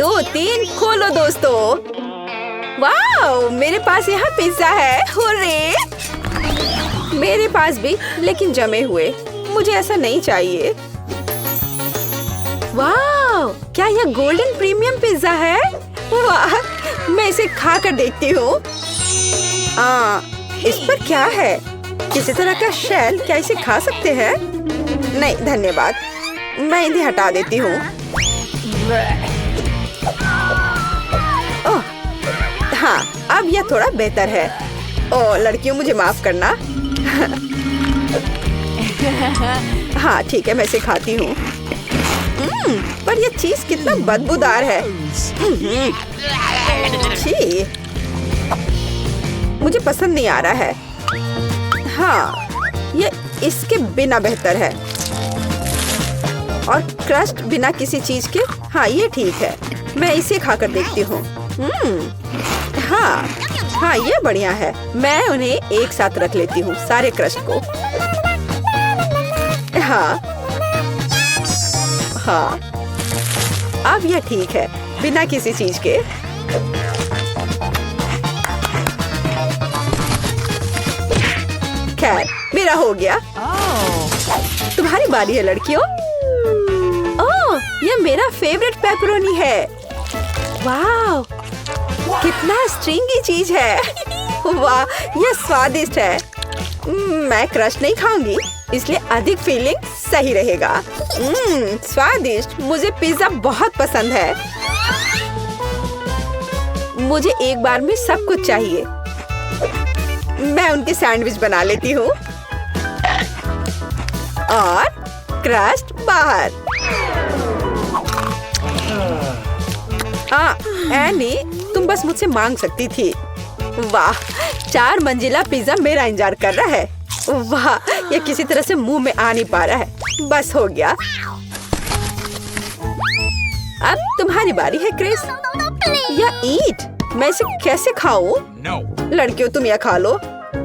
2 3 खोलो दोस्तों। वाओ, मेरे पास यहाँ पिज्जा है। हुर्रे! मेरे पास भी, लेकिन जमे हुए। मुझे ऐसा नहीं चाहिए। वाओ, क्या यह गोल्डन प्रीमियम पिज्जा है? वाह, मैं इसे खा कर देखती हूँ। इस पर क्या है? किसी तरह का शेल? क्या इसे खा सकते हैं? नहीं धन्यवाद, मैं इन्हें हटा देती हूँ। ओह, हाँ, अब यह थोड़ा बेहतर है। ओह लड़कियों, मुझे माफ करना। हाँ ठीक है, मैं इसे खाती हूँ। पर यह चीज कितना बदबूदार है। छी, मुझे पसंद नहीं आ रहा है। हाँ, ये इसके बिना बेहतर है। और क्रस्ट बिना किसी चीज के। हाँ ये ठीक है, मैं इसे खाकर देखती हूँ। हाँ, ये बढ़िया है। मैं उन्हें एक साथ रख लेती हूँ, सारे क्रस्ट को। हाँ, अब यह ठीक है, बिना किसी चीज के। खैर, मेरा हो गया। तुम्हारी बारी है लड़कियों। ओह, यह मेरा फेवरेट पेपरोनी है। वाह, कितना स्ट्रिंगी चीज है। वाह, यह स्वादिष्ट है। मैं क्रश नहीं खाऊंगी, इसलिए अधिक फीलिंग सही रहेगा। स्वादिष्ट। मुझे पिज्जा बहुत पसंद है। मुझे एक बार में सब कुछ चाहिए। मैं उनके सैंडविच बना लेती हूँ और क्रस्ट बाहर। एनी, तुम बस मुझसे मांग सकती थी। वाह, 4 मंजिला पिज्जा मेरा इंतजार कर रहा है। वाह, ये किसी तरह से मुंह में आ नहीं पा रहा है। बस हो गया। अब तुम्हारी बारी है क्रिस। या ईट। मैं इसे कैसे खाऊं? लड़कियों, तुम यह खा लो।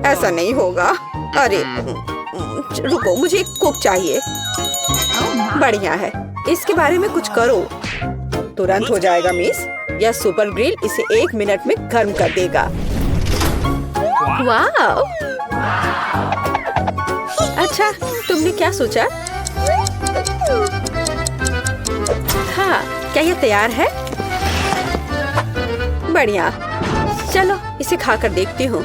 ऐसा नहीं होगा। अरे रुको, मुझे एक कुक चाहिए। बढ़िया है, इसके बारे में कुछ करो। तुरंत हो जाएगा मिस। यह सुपर ग्रिल इसे 1 मिनट में गर्म कर देगा। वाह! अच्छा, तुमने क्या सोचा? हाँ, क्या यह तैयार है? बढ़िया। चलो, इसे खाकर देखती हूँ।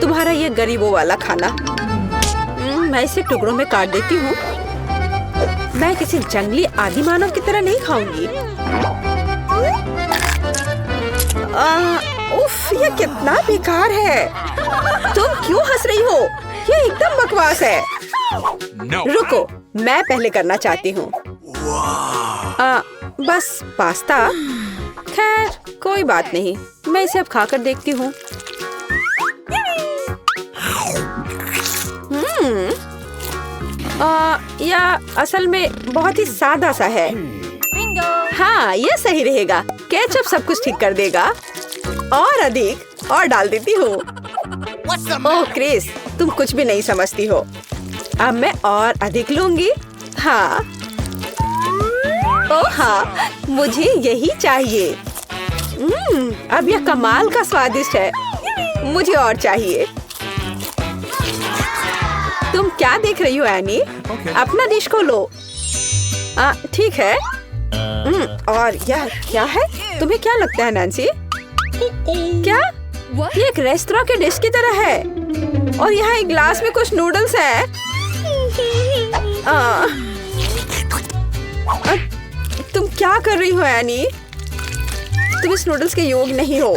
तुम्हारा ये गरीबों वाला खाना। मैं इसे टुकड़ों में काट देती हूँ। मैं किसी जंगली आदि मानव की तरह नहीं खाऊंगी। उफ, ये कितना बेकार है। तुम क्यों हंस रही हो? ये एकदम बकवास है। रुको, मैं पहले करना चाहती हूँ। बस पास्ता। खैर, कोई बात नहीं। मैं इसे अब खाकर देखती हूँ। यह असल में बहुत ही सादा सा है। हाँ, ये सही रहेगा। केचप सब कुछ ठीक कर देगा। और अधिक और डाल देती हूँ। ओह क्रिस, तुम कुछ भी नहीं समझती हो। अब मैं और अधिक लूंगी। हाँ, ओह हाँ, मुझे यही चाहिए। अब यह कमाल का स्वादिष्ट है। मुझे और चाहिए। तुम क्या देख रही हो एनी? अपना डिश खोलो। ठीक है। और यह क्या है? तुम्हें क्या लगता है नैन्सी? क्या? ये एक रेस्टोरेंट के डिश की तरह है। और यहाँ एक ग्लास में कुछ नूडल्स हैं। तुम क्या कर रही हो एनी? तुम इस नूडल्स के योग्य नहीं हो।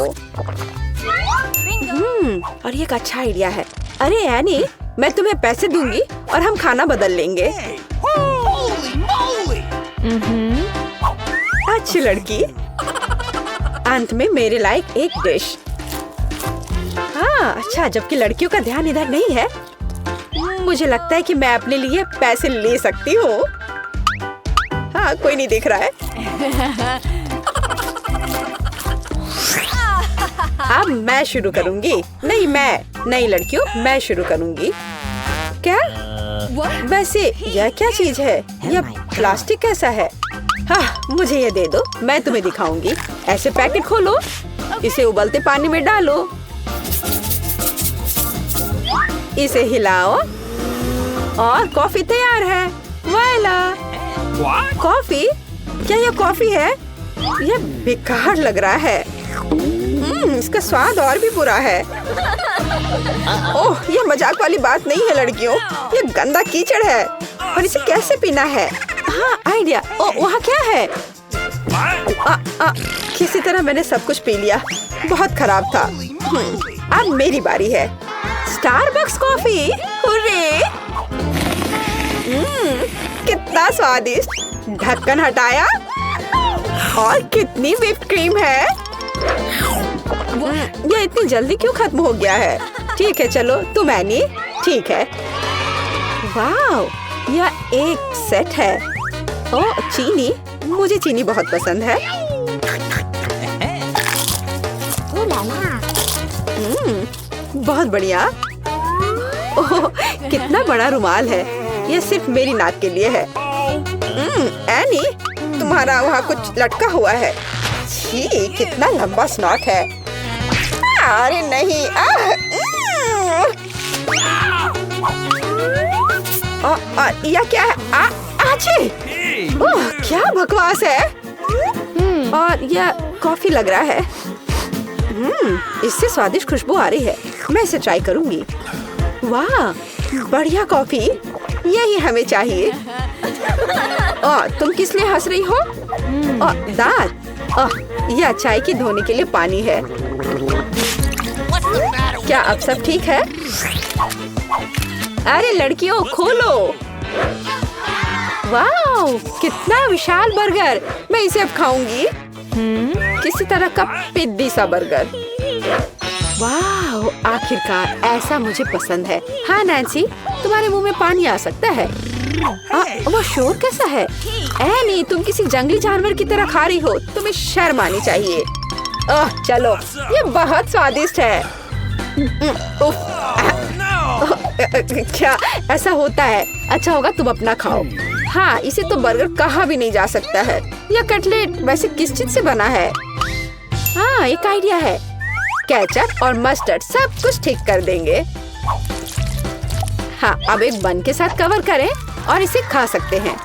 और ये एक अच्छा आइडिया है। अरे एनी, मैं तुम्हें पैसे दूंगी और हम खाना बदल लेंगे। अच्छी लड़की। अंत में मेरे लायक एक डिश। हाँ, अच्छा, जबकि लड़कियों का ध्यान इधर नहीं है। मुझे लगता है कि मैं अपने लिए पैसे ले सकती हूँ। हाँ, कोई नहीं देख रहा है। अब मैं शुरू करूंगी। नहीं लड़कियों, मैं शुरू करूंगी। क्या? वैसे यह क्या चीज है? यह प्लास्टिक कैसा है? हाँ, मुझे ये दे दो, मैं तुम्हें दिखाऊंगी। ऐसे पैकेट खोलो, इसे उबलते पानी में डालो, इसे हिलाओ और कॉफी तैयार है। वाला कॉफी? क्या यह कॉफी है? यह बेकार लग रहा है। इसका स्वाद और भी बुरा है। ओह, यह मजाक वाली बात नहीं है लड़कियों, यह गंदा कीचड़ है और इसे कैसे पीना है? हाँ, आइडिया। ओह, वहाँ क्या है? किसी तरह मैंने सब कुछ पी लिया, बहुत खराब था। अब मेरी बारी है। Starbucks coffee, hurray! कितना स्वादिष्ट। ढक्कन हटाया और कितनी व्हिप्ड क्रीम है। यह इतनी जल्दी क्यों खत्म हो गया है? ठीक है, चलो तुम एनी। ठीक है। वाह, यह एक सेट है। ओह, चीनी, मुझे चीनी बहुत पसंद है। बहुत बढ़िया। ओह, कितना बड़ा रुमाल है। यह सिर्फ मेरी नाक के लिए है। एनी, तुम्हारा वहाँ कुछ लटका हुआ है। छी, कितना लंबा स्नॉट है। अरे नहीं। यह क्या है? आची! ओह, क्या बकवास है। और यह कॉफी लग रहा है। इससे स्वादिष्ट खुशबू आ रही है। मैं इसे ट्राई करूंगी। वाह, बढ़िया कॉफी, यही हमें चाहिए। तुम किस लिए हंस रही हो? दांत। यह चाय की धोने के लिए पानी है। क्या अब सब ठीक है? अरे लड़कियों, खोलो। वाह, कितना विशाल बर्गर। मैं इसे अब खाऊंगी। किसी तरह का पिद्दी सा बर्गर। वाह, आखिरकार ऐसा मुझे पसंद है। हाँ नैन्सी, तुम्हारे मुंह में पानी आ सकता है। वो शोर कैसा है? नहीं, तुम किसी जंगली जानवर की तरह खा रही हो। तुम्हें शर्म आनी चाहिए। चलो, ये बहुत स्वादिष्ट है। क्या ऐसा होता है? अच्छा होगा तुम अपना खाओ। हाँ, इसे तो बर्गर कहा भी नहीं जा सकता है। यह कटलेट वैसे किस चीज से बना है? हाँ, एक आइडिया है। केचप और मस्टर्ड सब कुछ ठीक कर देंगे। हाँ, अब एक बन के साथ कवर करें और इसे खा सकते हैं।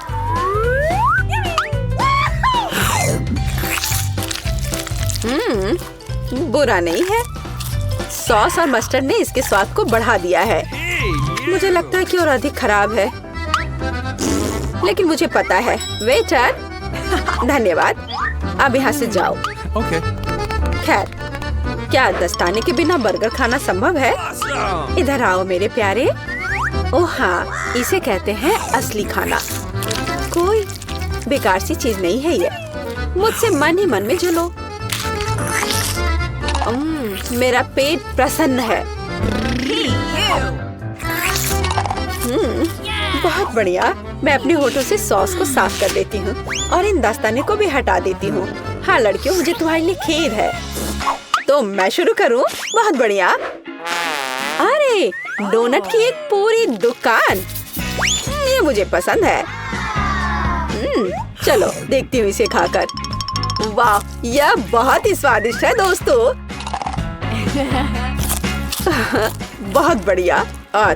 बुरा नहीं है। सॉस और मस्टर्ड ने इसके स्वाद को बढ़ा दिया है। मुझे लगता है कि और अधिक खराब है, लेकिन मुझे पता है। वेटर, धन्यवाद। अब यहाँ से जाओ। खैर, क्या दस्ताने के बिना बर्गर खाना संभव है? इधर आओ मेरे प्यारे। ओह हाँ, इसे कहते हैं असली खाना। कोई बेकार सी चीज नहीं है ये। मुझसे मन ही मन में जलो। मेरा पेट प्रसन्न है। बहुत बढ़िया। मैं अपने होठों से सॉस को साफ कर देती हूँ और इन दस्ताने को भी हटा देती हूँ। हाँ लड़कियों, मुझे तुम्हारे लिए खेद है। तो मैं शुरू करूँ? बहुत बढ़िया। अरे, डोनट की एक पूरी दुकान। ये मुझे पसंद है। चलो देखती हूँ इसे खाकर। वाह, यह बहुत ही स्वादिष्ट है दोस्तों। बहुत बढ़िया।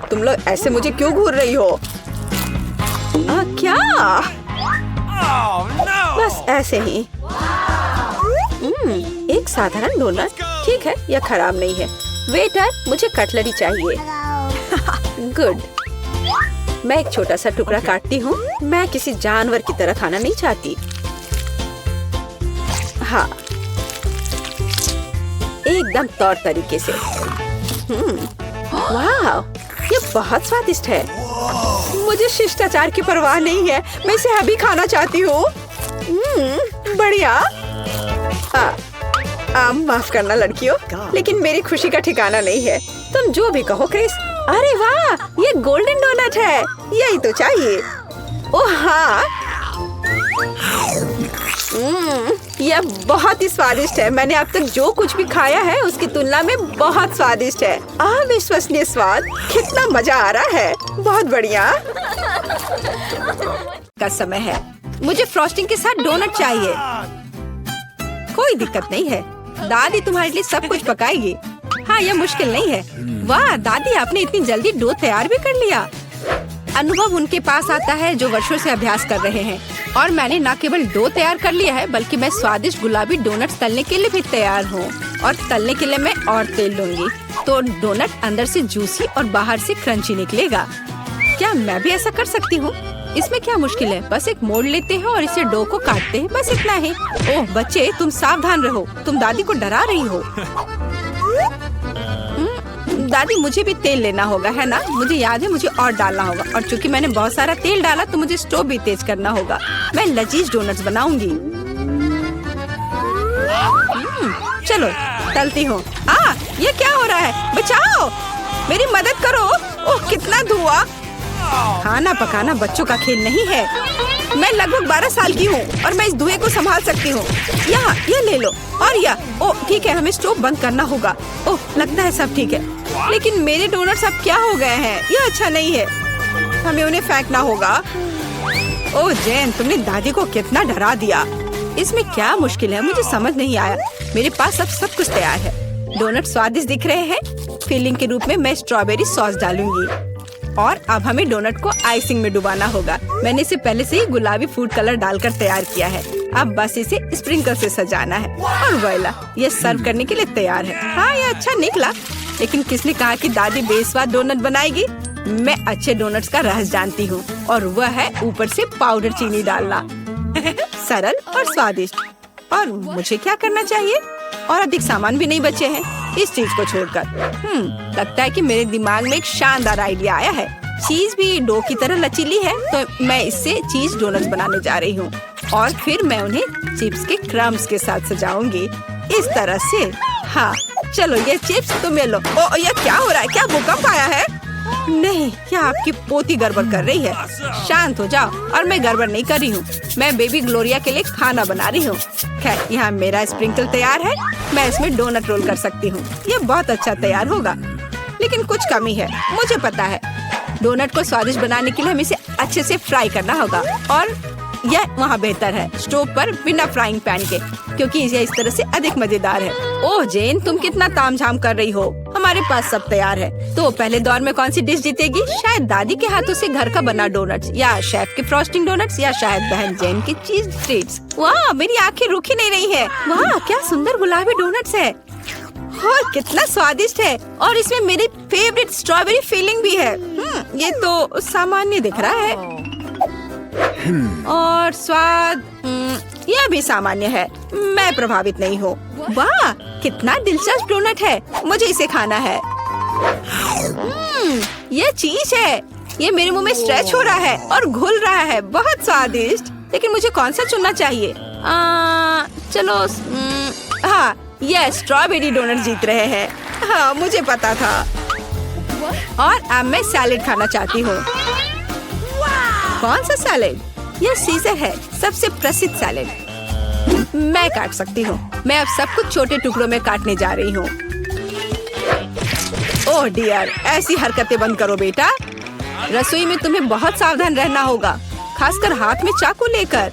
तुम लोग ऐसे मुझे क्यों घूर रही हो? क्या? बस ऐसे ही। एक साधारण डोनट। ठीक है, यह खराब नहीं है। वेटर, मुझे कटलरी चाहिए। गुड। मैं एक छोटा सा टुकड़ा काटती हूँ। मैं किसी जानवर की तरह खाना नहीं चाहती। हाँ, एकदम तौर तरीके से। वाह, ये बहुत स्वादिष्ट है। मुझे शिष्टाचार की परवाह नहीं है। मैं इसे अभी खाना चाहती हूँ। बढ़िया। माफ करना लड़कियों, लेकिन मेरी खुशी का ठिकाना नहीं है। तुम जो भी कहो क्रिस। अरे वाह, ये गोल्डन डोनट है। यही तो चाहिए। ओह हाँ, यह बहुत ही स्वादिष्ट है। मैंने अब तक जो कुछ भी खाया है उसकी तुलना में बहुत स्वादिष्ट है। अविश्वसनीय स्वाद। कितना मजा आ रहा है। बहुत बढ़िया। का समय है। मुझे फ्रॉस्टिंग के साथ डोनट चाहिए। कोई दिक्कत नहीं है, दादी तुम्हारे लिए सब कुछ पकाएगी। हाँ, यह मुश्किल नहीं है। वाह दादी, आपने इतनी जल्दी डो तैयार भी कर लिया। अनुभव उनके पास आता है जो वर्षों से अभ्यास कर रहे हैं। और मैंने न केवल डो तैयार कर लिया है, बल्कि मैं स्वादिष्ट गुलाबी डोनट्स तलने के लिए भी तैयार हूँ। और तलने के लिए मैं और तेल लूंगी, तो डोनट अंदर से जूसी और बाहर से क्रंची निकलेगा। क्या मैं भी ऐसा कर सकती हूँ? इसमें क्या मुश्किल है? बस एक मोड़ लेते हैं और इसे डो को काटते हैं, बस इतना ही। ओह बच्चे, तुम सावधान रहो, तुम दादी को डरा रही हो। दादी, मुझे भी तेल लेना होगा, है ना? मुझे याद है, मुझे और डालना होगा। और चूंकि मैंने बहुत सारा तेल डाला, तो मुझे स्टोव भी तेज करना होगा। मैं लजीज डोनट्स बनाऊंगी। चलो तलती हूँ। ये क्या हो रहा है? बचाओ, मेरी मदद करो। ओह कितना धुआं! खाना पकाना बच्चों का खेल नहीं है। मैं लगभग 12 साल की हूँ और मैं इस धुएं को संभाल सकती हूँ। यहाँ ये ले लो। और ओह ठीक है, हमें स्टोव बंद करना होगा। ओह लगता है सब ठीक है, लेकिन मेरे डोनट्स अब क्या हो गए हैं? ये अच्छा नहीं है, हमें उन्हें फेंकना होगा। ओह जेन, तुमने दादी को कितना डरा दिया। इसमें क्या मुश्किल है? मुझे समझ नहीं आया। मेरे पास अब सब कुछ तैयार है। डोनट स्वादिष्ट दिख रहे हैं। फिलिंग के रूप में मैं स्ट्रॉबेरी सॉस डालूंगी। और अब हमें डोनट को आइसिंग में डुबाना होगा। मैंने इसे पहले से ही गुलाबी फूड कलर डालकर तैयार किया है। अब बस इसे स्प्रिंकल से सजाना है और वोइला, ये सर्व करने के लिए तैयार है। हाँ, ये अच्छा निकला। लेकिन किसने कहा कि दादी बेस्वाद डोनट बनाएगी? मैं अच्छे डोनट्स का रहस्य जानती हूँ, और वह है ऊपर से पाउडर चीनी डालना। सरल और स्वादिष्ट। और मुझे क्या करना चाहिए? और अधिक सामान भी नहीं बचे हैं इस चीज को छोड़कर। लगता है कि मेरे दिमाग में एक शानदार आइडिया आया है। चीज भी डो की तरह लचीली है, तो मैं इससे चीज डोनट्स बनाने जा रही हूँ। और फिर मैं उन्हें चिप्स के क्रम्स के साथ सजाऊंगी, इस तरह से। हाँ चलो, ये चिप्स तुम ले लो। ओ ये क्या हो रहा है? क्या भूकंप आया है? नहीं, क्या आपकी पोती गड़बड़ कर रही है? शांत हो जाओ। और मैं गड़बड़ नहीं कर रही हूँ, मैं बेबी ग्लोरिया के लिए खाना बना रही हूँ। खैर, यहाँ मेरा स्प्रिंकल तैयार है। मैं इसमें डोनट रोल कर सकती हूँ। ये बहुत अच्छा तैयार होगा, लेकिन कुछ कमी है, मुझे पता है। डोनट को स्वादिष्ट बनाने के लिए हमें इसे अच्छे से फ्राई करना होगा। और यह वहाँ बेहतर है स्टोव पर बिना फ्राइंग पैन के, क्योंकि यह इस तरह से अधिक मजेदार है। ओह जेन, तुम कितना तामझाम कर रही हो। हमारे पास सब तैयार है। तो पहले दौर में कौन सी डिश जीतेगी? शायद दादी के हाथों से घर का बना डोनट्स, या शेफ के फ्रॉस्टिंग डोनट्स, या शायद बहन जेन की चीज ट्रीट्स। वाह, मेरी आंखें रुकी नहीं रही है। वाह, क्या सुंदर गुलाबी डोनट्स है। और कितना स्वादिष्ट है। और इसमें मेरी फेवरेट स्ट्रॉबेरी फिलिंग भी है। ये तो सामान्य दिख रहा है। और स्वाद यह भी सामान्य है। मैं प्रभावित नहीं हूँ। वाह, कितना दिलचस्प डोनट है। मुझे इसे खाना है। ये चीज है। ये मेरे मुंह में स्ट्रेच हो रहा है और घुल रहा है। बहुत स्वादिष्ट। लेकिन मुझे कौन सा चुनना चाहिए? चलो, हाँ, ये स्ट्रॉबेरी डोनट जीत रहे हैं। हाँ, मुझे पता था। और अब मैं सैलेड खाना चाहती हूँ। कौन सा सैलेड? यह सीजर है, सबसे प्रसिद्ध सैलेड। मैं काट सकती हूँ। मैं अब सब कुछ छोटे टुकड़ों में काटने जा रही हूँ। ओह डियर, ऐसी हरकतें बंद करो बेटा। रसोई में तुम्हें बहुत सावधान रहना होगा, खासकर हाथ में चाकू लेकर।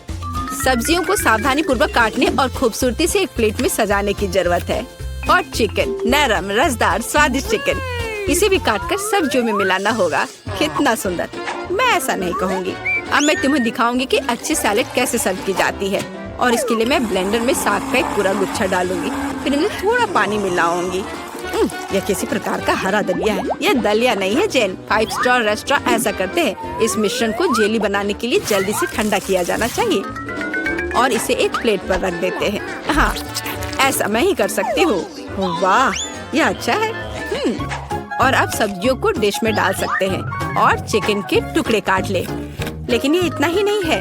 सब्जियों को सावधानी पूर्वक काटने और खूबसूरती से एक प्लेट में सजाने की जरूरत है। और चिकन, नरम रसदार स्वादिष्ट चिकन, इसे भी काटकर सब्जियों में मिलाना होगा। कितना सुंदर। मैं ऐसा नहीं कहूँगी। अब मैं तुम्हें दिखाऊंगी कि अच्छी सैलेड कैसे सर्व की जाती है। और इसके लिए मैं ब्लेंडर में साग का एक पूरा गुच्छा डालूंगी, फिर इन्हें थोड़ा पानी मिलाऊंगी। यह किसी प्रकार का हरा दलिया है। यह दलिया नहीं है जेन। 5 स्टार रेस्टोरेंट ऐसा करते हैं। इस मिश्रण को जेली बनाने के लिए जल्दी से ठंडा किया जाना चाहिए और इसे एक प्लेट पर रख देते हैं। हाँ, ऐसा मैं ही कर सकती हूँ। वाह, यह अच्छा है। और अब सब्जियों को डिश में डाल सकते हैं और चिकन के टुकड़े काट ले। लेकिन ये इतना ही नहीं है।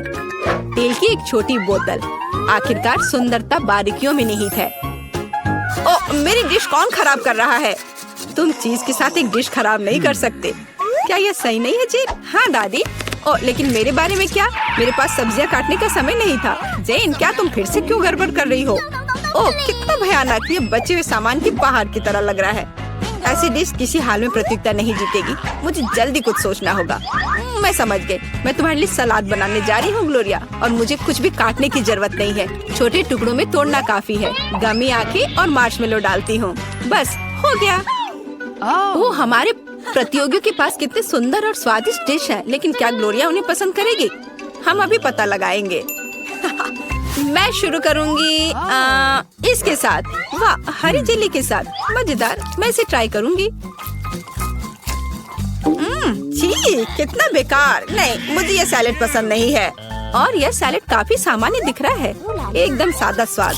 तेल की एक छोटी बोतल। आखिरकार सुंदरता बारीकियों में निहित है। ओ, मेरी डिश कौन खराब कर रहा है? तुम चीज के साथ एक डिश खराब नहीं कर सकते। क्या यह सही नहीं है जेन? हाँ दादी। ओ, लेकिन मेरे बारे में क्या? मेरे पास सब्जियां काटने का समय नहीं था। जेन, क्या तुम फिर से क्यों गड़बड़ कर रही हो? ओह, कितना भयानक। ये बचे हुए सामान की पहाड़ की तरह लग रहा है। ऐसी डिश किसी हाल में प्रतियोगिता नहीं जीतेगी। मुझे जल्दी कुछ सोचना होगा। मैं समझ गई। मैं तुम्हारे लिए सलाद बनाने जा रही हूँ ग्लोरिया, और मुझे कुछ भी काटने की जरूरत नहीं है। छोटे टुकड़ों में तोड़ना काफी है। गमी आंखें और मार्शमेलो डालती हूँ। बस हो गया। वो हमारे प्रतियोगियों के पास कितने सुंदर और स्वादिष्ट डिश है, लेकिन क्या ग्लोरिया उन्हें पसंद करेगी? हम अभी पता लगाएंगे। मैं शुरू करूंगी इसके साथ। वाह, हरी जेली के साथ, मजेदार। मैं इसे ट्राई करूंगी। छी, कितना बेकार। नहीं, मुझे ये सैलेड पसंद नहीं है। और यह सैलेड काफी सामान्य दिख रहा है। एकदम सादा स्वाद।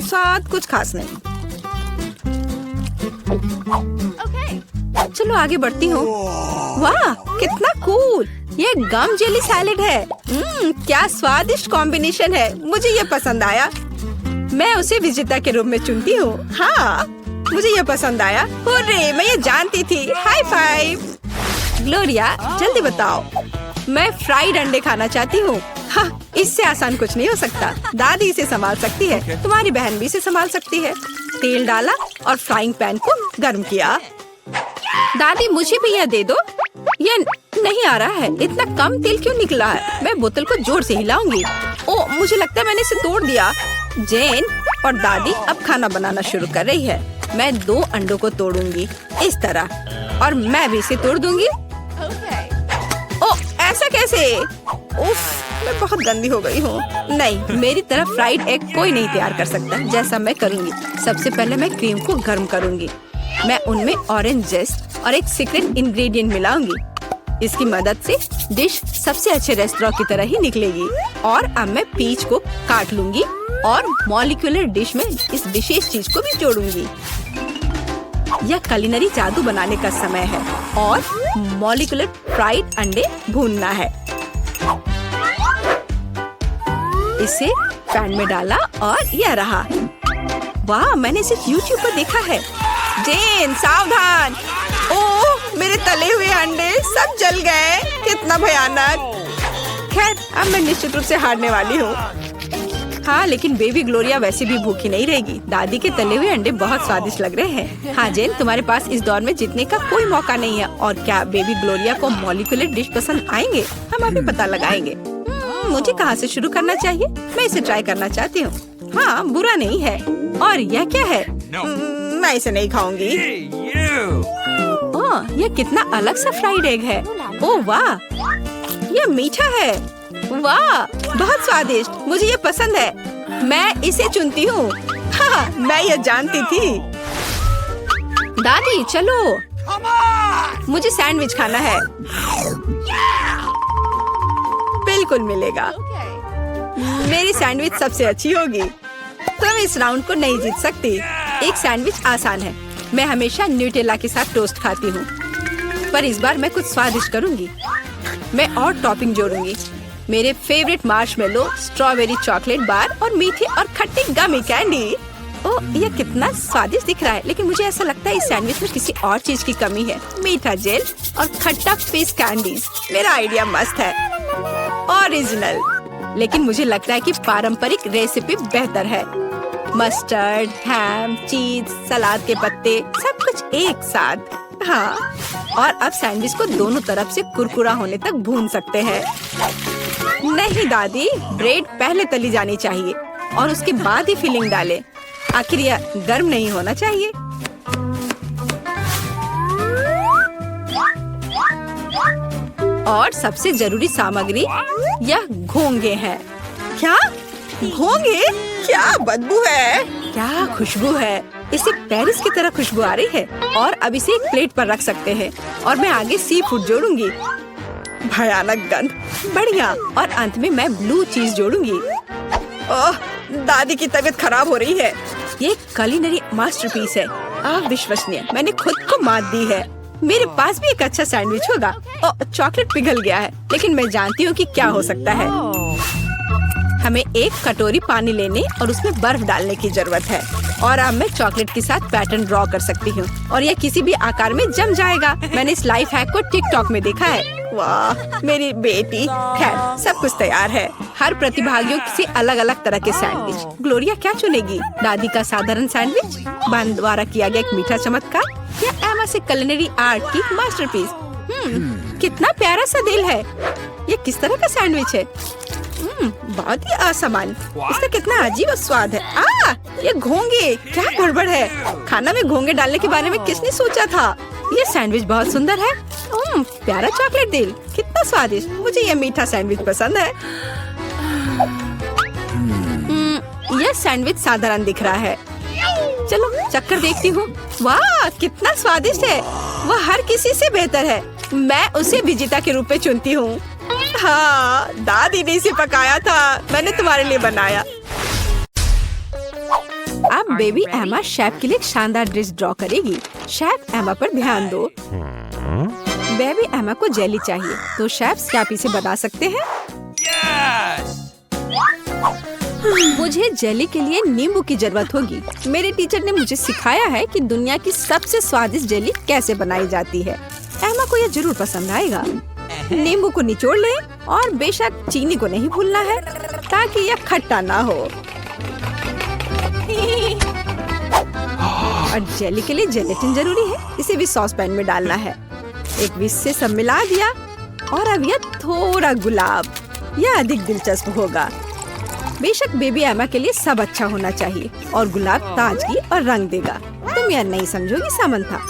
स्वाद कुछ खास नहीं। चलो आगे बढ़ती हूँ। वाह, कितना कूल। ये गम जेली सैलेड है। क्या स्वादिष्ट कॉम्बिनेशन है। मुझे ये पसंद आया। मैं उसे विजेता के रूप में चुनती हूँ। हाँ, मुझे ये पसंद आया। हुर्रे, मैं ये जानती थी। High five. ग्लोरिया, जल्दी बताओ। मैं फ्राइड अंडे खाना चाहती हूँ। हाँ, इससे आसान कुछ नहीं हो सकता। दादी इसे संभाल सकती है। तुम्हारी बहन भी इसे संभाल सकती है। तेल डाला और फ्राइंग पैन को गर्म किया। दादी, मुझे भी यह दे दो। यह नहीं आ रहा है। इतना कम तेल क्यों निकला है? मैं बोतल को जोर से हिलाऊंगी। ओह, मुझे लगता है मैंने इसे तोड़ दिया। जेन और दादी अब खाना बनाना शुरू कर रही है। मैं 2 अंडों को तोड़ूंगी इस तरह, और मैं भी इसे तोड़ दूंगी। ओह, ऐसा कैसे? उफ, मैं बहुत गंदी हो गई हूँ। नहीं, मेरी तरफ फ्राइड एग कोई नहीं तैयार कर सकता। जैसा मैं करूँगी, सबसे पहले मैं क्रीम को गर्म करूँगी। मैं उनमें ऑरेंज जेस्ट और एक सीक्रेट इंग्रेडिएंट मिलाऊंगी। इसकी मदद से डिश सबसे अच्छे रेस्टोरेंट की तरह ही निकलेगी। और अब मैं पीच को काट लूंगी और मॉलिक्यूलर डिश में इस विशेष चीज को भी जोड़ूंगी। यह कुलिनरी जादू बनाने का समय है और मॉलिक्यूलर फ्राइड अंडे भूनना है। इसे पैन में डाला और यह रहा। वाह, मैंने इसे YouTube पर देखा है। जेन, सावधान। ओह, मेरे तले हुए अंडे सब जल गए। कितना भयानक। खैर, अब मैं निश्चित रूप से हारने वाली हूँ। हाँ, लेकिन बेबी ग्लोरिया वैसे भी भूखी नहीं रहेगी। दादी के तले हुए अंडे बहुत स्वादिष्ट लग रहे हैं। हाँ जेन, तुम्हारे पास इस दौर में जीतने का कोई मौका नहीं है। और क्या बेबी ग्लोरिया को मॉलिक्यूलर डिश पसंद आएंगे? हम अभी पता लगाएंगे। मुझे कहाँ से शुरू करना चाहिए? मैं इसे ट्राई करना चाहती हूँ। हाँ, बुरा नहीं है। और यह क्या है? मैं इसे नहीं खाऊंगी। ओह, यह कितना अलग सा फ्राइड एग है। ओह वाह, यह मीठा है। वाह, बहुत स्वादिष्ट। मुझे ये पसंद है। मैं इसे चुनती हूँ। हाँ, मैं ये जानती थी। दादी, चलो, मुझे सैंडविच खाना है। बिल्कुल मिलेगा। मेरी सैंडविच सबसे अच्छी होगी। तुम इस राउंड को नहीं जीत सकती। एक सैंडविच आसान है। मैं हमेशा न्यूटेला के साथ टोस्ट खाती हूँ, पर इस बार मैं कुछ स्वादिष्ट करूँगी। मैं और टॉपिंग जोड़ूंगी। मेरे favourite marshmallow, strawberry chocolate bar और मीठी और खट्टी गमी कैंडी। ओह, यह कितना स्वादिष्ट दिख रहा है, लेकिन मुझे ऐसा लगता है इस सैंडविच में किसी और चीज की कमी है। मीठा जेल और खट्टा फिश कैंडीज। मेरा आइडिया मस्त है, ओरिजिनल। लेकिन मुझे लगता है कि पारंपरिक रेसिपी बेहतर है। मस्टर्ड, हैम, चीज, सलाद के पत्ते, सब कुछ एक साथ। हाँ, और अब सैंडविच को दोनों तरफ से कुरकुरा होने तक भून सकते हैं। नहीं दादी, ब्रेड पहले तली जानी चाहिए और उसके बाद ही फिलिंग डालें। आखिर यह गर्म नहीं होना चाहिए। और सबसे जरूरी सामग्री यह घोंगे हैं। क्या घोंगे? क्या बदबू है। क्या खुशबू है। इसे पेरिस की तरह खुशबू आ रही है। और अब इसे एक प्लेट पर रख सकते हैं और मैं आगे सी फूड जोड़ूंगी। भयानक गंध। बढ़िया। और अंत में मैं ब्लू चीज जोड़ूंगी। ओह, दादी की तबीयत खराब हो रही है। ये कुलिनरी मास्टरपीस है। अविश्वसनीय। मैंने खुद को मात दी है। मेरे पास भी एक अच्छा सैंडविच होगा। ओह, चॉकलेट पिघल गया है, लेकिन मैं जानती हूँ कि क्या हो सकता है। हमें एक कटोरी पानी लेने और उसमें बर्फ डालने की जरूरत है। और अब मैं चॉकलेट के साथ पैटर्न ड्रॉ कर सकती हूँ और यह किसी भी आकार में जम जाएगा। मैंने इस लाइफ हैक को टिकटॉक में देखा है। वाह, मेरी बेटी। खैर, सब कुछ तैयार है। हर प्रतिभागियों से अलग अलग तरह के सैंडविच। ग्लोरिया क्या चुनेगी? दादी का साधारण सैंडविच, बहन द्वारा किया गया एक मीठा चमत्कार, ये एमा से culinary आर्ट की मास्टरपीस। कितना प्यारा सा दिल है। ये किस तरह का सैंडविच है? बहुत ही असामान्य। इसका कितना अजीब स्वाद है। ये घोंगे, क्या गड़बड़ है? खाना में घोंगे डालने के बारे में किसने सोचा था? ये सैंडविच बहुत सुंदर है। प्यारा चॉकलेट दिल, कितना स्वादिष्ट। मुझे ये मीठा सैंडविच पसंद है। यह सैंडविच साधारण दिख रहा है। चलो चक्कर देखती हूँ। वाह, कितना स्वादिष्ट है। वह हर किसी से बेहतर है। मैं उसे विजेता के रूप में चुनती हूँ। हाँ, दादी ने इसे पकाया था, मैंने तुम्हारे लिए बनाया। अब बेबी एमा शेफ के लिए एक शानदार डिश ड्रॉ करेगी। शेफ एमा पर ध्यान दो। बेबी एमा को जेली चाहिए, तो शेफ क्या इसे बता सकते हैं? मुझे जेली के लिए नींबू की जरूरत होगी। मेरे टीचर ने मुझे सिखाया है कि दुनिया की सबसे स्वादिष्ट जेली कैसे बनाई जाती है। एमा को यह जरूर पसंद आएगा। नींबू को निचोड़ लें और बेशक चीनी को नहीं भूलना है, ताकि यह खट्टा ना हो। और जेली के लिए जेलेटिन जरूरी है। इसे भी सॉस पैन में डालना है। एक विस्क से सब मिला दिया और अब यह थोड़ा गुलाब। यह अधिक दिलचस्प होगा। बेशक बेबी एमा के लिए सब अच्छा होना चाहिए और गुलाब ताजगी और रंग देगा। तुम यह नहीं समझोगी सामंथा।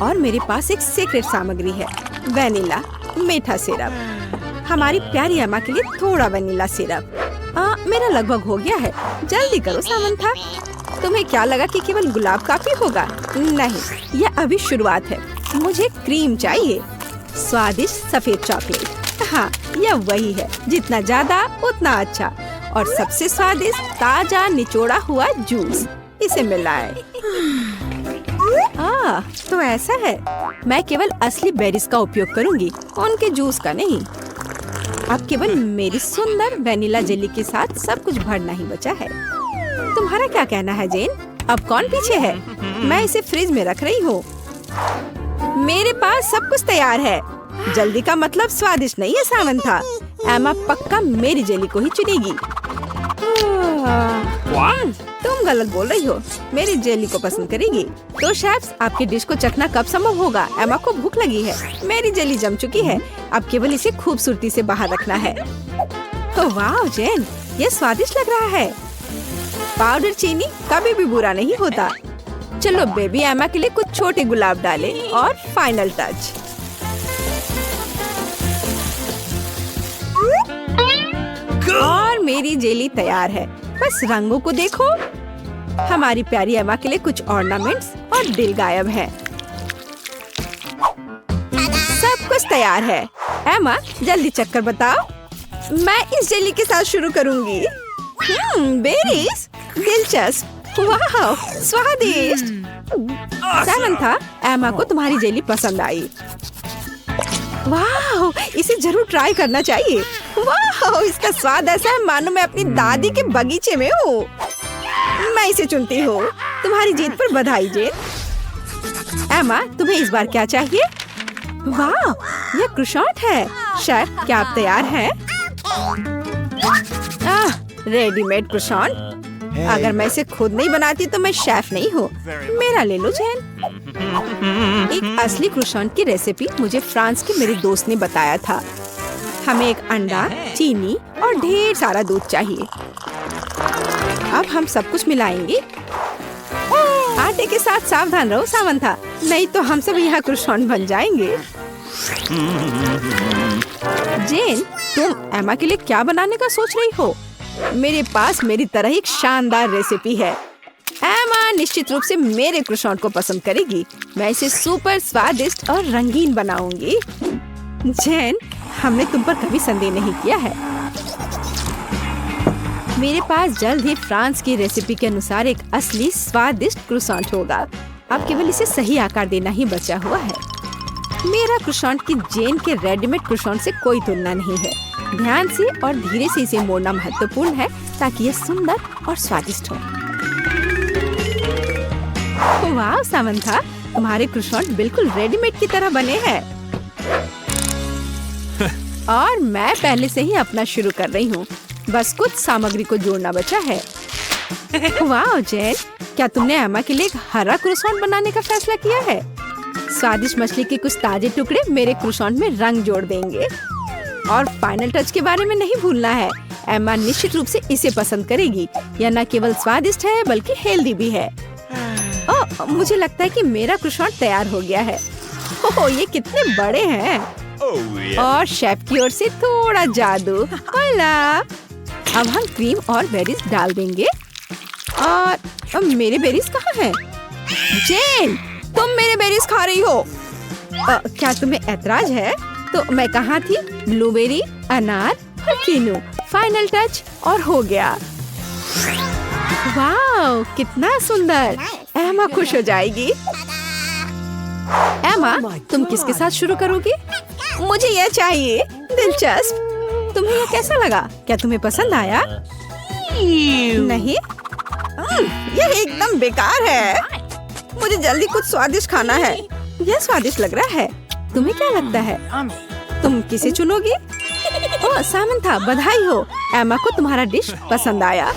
और मेरे पास एक सीक्रेट सामग्री है, वेनिला मीठा सिरप। हमारी प्यारी एमा के लिए थोड़ा वेनिला सिरप। मेरा लगभग हो गया है। जल्दी करो सामंथा। तुम्हें क्या लगा कि केवल गुलाब काफी होगा? नहीं, यह अभी शुरुआत है। मुझे क्रीम चाहिए, स्वादिष्ट सफेद चॉकलेट। हाँ, यह वही है। जितना ज्यादा उतना अच्छा। और सबसे स्वादिष्ट ताजा निचोड़ा हुआ जूस। इसे मिलाएं। तो ऐसा है। मैं केवल असली बेरीज का उपयोग करूंगी, उनके जूस का नहीं। अब केवल मेरी सुंदर वेनिला जेली के साथ सब कुछ भरना ही बचा है। तुम्हारा क्या कहना है जेन? अब कौन पीछे है? मैं इसे फ्रिज में रख रही हूँ। मेरे पास सब कुछ तैयार है। जल्दी का मतलब स्वादिष्ट नहीं है सामंथा। एमा पक्का मेरी जेली को ही चुनेगी। तुम गलत बोल रही हो। मेरी जेली को पसंद करेगी। तो शेफ्स, आपकी डिश को चखना कब संभव होगा? एमा को भूख लगी है। मेरी जेली जम चुकी है। अब केवल इसे खूबसूरती से बाहर रखना है। तो वाह जेन, ये स्वादिष्ट लग रहा है। पाउडर चीनी कभी भी बुरा नहीं होता। चलो बेबी एमा के लिए कुछ छोटे गुलाब डालें और फाइनल टच। और मेरी जेली तैयार है। बस रंगों को देखो। हमारी प्यारी एमा के लिए कुछ ऑर्नामेंट्स और दिल गायब है। सब कुछ तैयार है। एमा, जल्दी चक्कर बताओ। मैं इस जेली के साथ शुरू करूंगी। बेरीज, दिलचस्प। वाह, स्वादिष्ट। सामंथा, एमा को तुम्हारी जेली पसंद आई। वाह, इसे जरूर ट्राई करना चाहिए। वाह, इसका स्वाद ऐसा है मानो मैं अपनी दादी के बगीचे में हूँ। मैं इसे चुनती हूँ। तुम्हारी जीत पर बधाई जेन। एमा, तुम्हें इस बार क्या चाहिए? वाह, यह क्रोसेंट है। शेफ, क्या आप तैयार हैं? Readymade croissant. अगर मैं इसे खुद नहीं बनाती तो मैं शेफ नहीं हूँ। मेरा ले लो जेन। एक असली क्रोसेंट की रेसिपी मुझे फ्रांस के मेरे दोस्त ने बताया था। हमें एक अंडा, चीनी और ढेर सारा दूध चाहिए। अब हम सब कुछ मिलाएंगे। आटे के साथ सावधान रहो सामंथा, नहीं तो हम सब यहाँ क्रोसेंट बन जाएंगे। जेन, तुम एमा के लिए क्या बनाने का सोच रही हो? मेरे पास मेरी तरह एक शानदार रेसिपी है। एमा निश्चित रूप से मेरे क्रोसेंट को पसंद करेगी। मैं इसे सुपर स्वादिष्ट और रंगीन बनाऊंगी। जेन, हमने तुम पर कभी संदेह नहीं किया है। मेरे पास जल्द ही फ्रांस की रेसिपी के अनुसार एक असली स्वादिष्ट क्रोसेंट होगा। अब केवल इसे सही आकार देना ही बचा हुआ है। मेरा क्रोसेंट की जेन के रेडीमेड क्रोसेंट से कोई तुलना नहीं है। ध्यान से और धीरे से इसे मोड़ना महत्वपूर्ण है ताकि यह सुंदर और स्वादिष्ट हो। वाह सामंथा, तुम्हारे क्रोसेंट बिल्कुल रेडीमेड की तरह बने हैं। और मैं पहले से ही अपना शुरू कर रही हूँ। बस कुछ सामग्री को जोड़ना बचा है। वाह जेन, क्या तुमने एमा के लिए एक हरा क्रोसेंट बनाने का फैसला किया है? स्वादिष्ट मछली के कुछ ताजे टुकड़े मेरे क्रोissant में रंग जोड़ देंगे। और फाइनल टच के बारे में नहीं भूलना है, एम्मा निश्चित रूप से इसे पसंद करेगी। यह न केवल स्वादिष्ट है बल्कि हेल्दी भी है। ओह, मुझे लगता है कि मेरा क्रोissant तैयार हो गया है। ओह, ये कितने बड़े हैं। और शेफ की ओर से थोड़ा जादू। होला। अब हम क्रीम और बेरीज डाल देंगे। और अब मेरे बेरीज कहाँ हैं? जेन, तुम मेरे बेरीज खा रही हो। क्या तुम्हें ऐतराज है? तो मैं कहाँ थी? ब्लूबेरी, अनार और कीनू। फाइनल टच और हो गया। वाह, कितना सुंदर। एम्मा खुश हो जाएगी। एम्मा, तुम किसके साथ शुरू करोगी? मुझे यह चाहिए। दिलचस्प। तुम्हें यह कैसा लगा? क्या तुम्हें पसंद आया? नहीं, यह एकदम बेकार है। मुझे जल्दी कुछ स्वादिष्ट खाना है। यह स्वादिष्ट लग रहा है। तुम्हें क्या लगता है? तुम किसे चुनोगी? ओह सामंथा, बधाई हो। एम्मा को तुम्हारा डिश पसंद आया।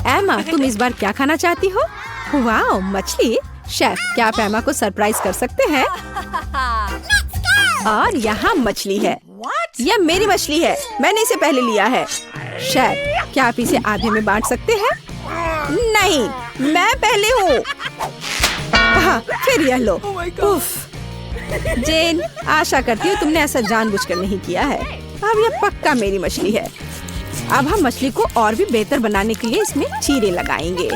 एम्मा, तुम इस बार क्या खाना चाहती हो? वाह, मछली। शेफ, क्या आप एम्मा को सरप्राइज कर सकते हैं? और यहाँ मछली है। यह मेरी मछली है, मैंने इसे पहले लिया है। शेफ, क्या आप इसे आधे में बांट सकते हैं? नहीं, मैं पहले हूँ। हाँ, फिर यह लो। उफ। जेन, आशा करती हूँ तुमने ऐसा जानबूझकर नहीं किया है। अब यह पक्का मेरी मछली है। अब हम मछली को और भी बेहतर बनाने के लिए इसमें चीरे लगाएंगे।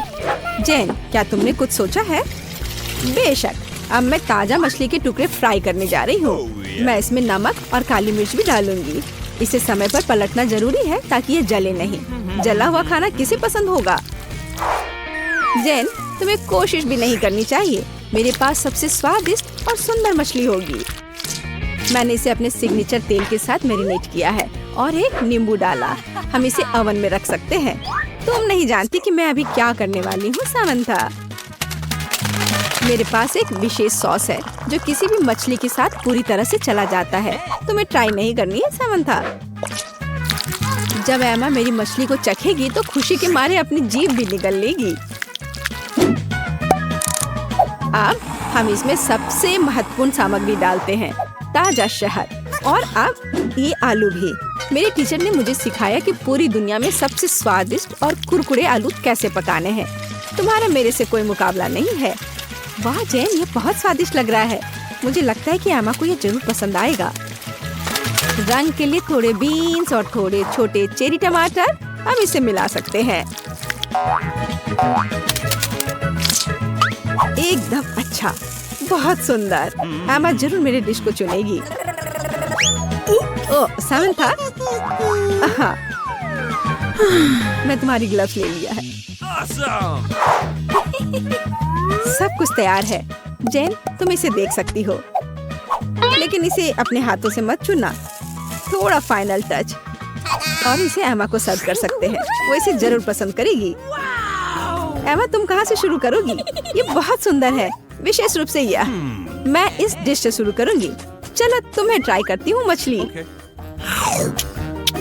जेन, क्या तुमने कुछ सोचा है? बेशक। अब मैं ताजा मछली के टुकड़े फ्राई करने जा रही हूँ। मैं इसमें नमक और काली मिर्च भी डालूंगी। इसे समय पर पलटना जरूरी है ताकि ये जले नहीं। जला हुआ खाना किसे पसंद होगा? जेन, तुम्हें कोशिश भी नहीं करनी चाहिए। मेरे पास सबसे स्वादिष्ट और सुंदर मछली होगी। मैंने इसे अपने सिग्नेचर तेल के साथ मैरिनेट किया है और एक नींबू डाला। हम इसे ओवन में रख सकते हैं। तुम नहीं जानती कि मैं अभी क्या करने वाली हूँ सामंथा। मेरे पास एक विशेष सॉस है जो किसी भी मछली के साथ पूरी तरह से चला जाता है। तुम्हें ट्राई नहीं करनी है सामंथा? जब एम्मा मेरी मछली को चखेगी तो खुशी के मारे अपनी जीभ भी निगल लेगी। अब हम इसमें सबसे महत्वपूर्ण सामग्री डालते हैं, ताजा शहद। और अब ये आलू भी। मेरे टीचर ने मुझे सिखाया कि पूरी दुनिया में सबसे स्वादिष्ट और कुरकुरे आलू कैसे पकाने हैं। तुम्हारा मेरे से कोई मुकाबला नहीं है। वाह जैन, ये बहुत स्वादिष्ट लग रहा है। मुझे लगता है कि एम्मा को ये जरूर पसंद आएगा। रंग के लिए थोड़े बीन्स और थोड़े छोटे चेरी टमाटर। अब इसे मिला सकते हैं। एकदम अच्छा, बहुत सुंदर। एम्मा जरूर मेरे डिश को चुनेगी। ओह सामंथा, हाँ, मैं तुम्हारी ग्लव्स ले लिया है। सब कुछ तैयार है। जैन, तुम इसे देख सकती हो, लेकिन इसे अपने हाथों से मत छूना। थोड़ा फाइनल टच। और इसे एम्मा को सर्व कर सकते हैं। वो इसे जरूर पसंद करेगी। एम्मा, तुम कहाँ से शुरू करोगी? ये बहुत सुंदर है, विशेष रूप से यह। मैं इस डिश से शुरू करूंगी। चलो तुम्हें ट्राई करती हूँ मछली।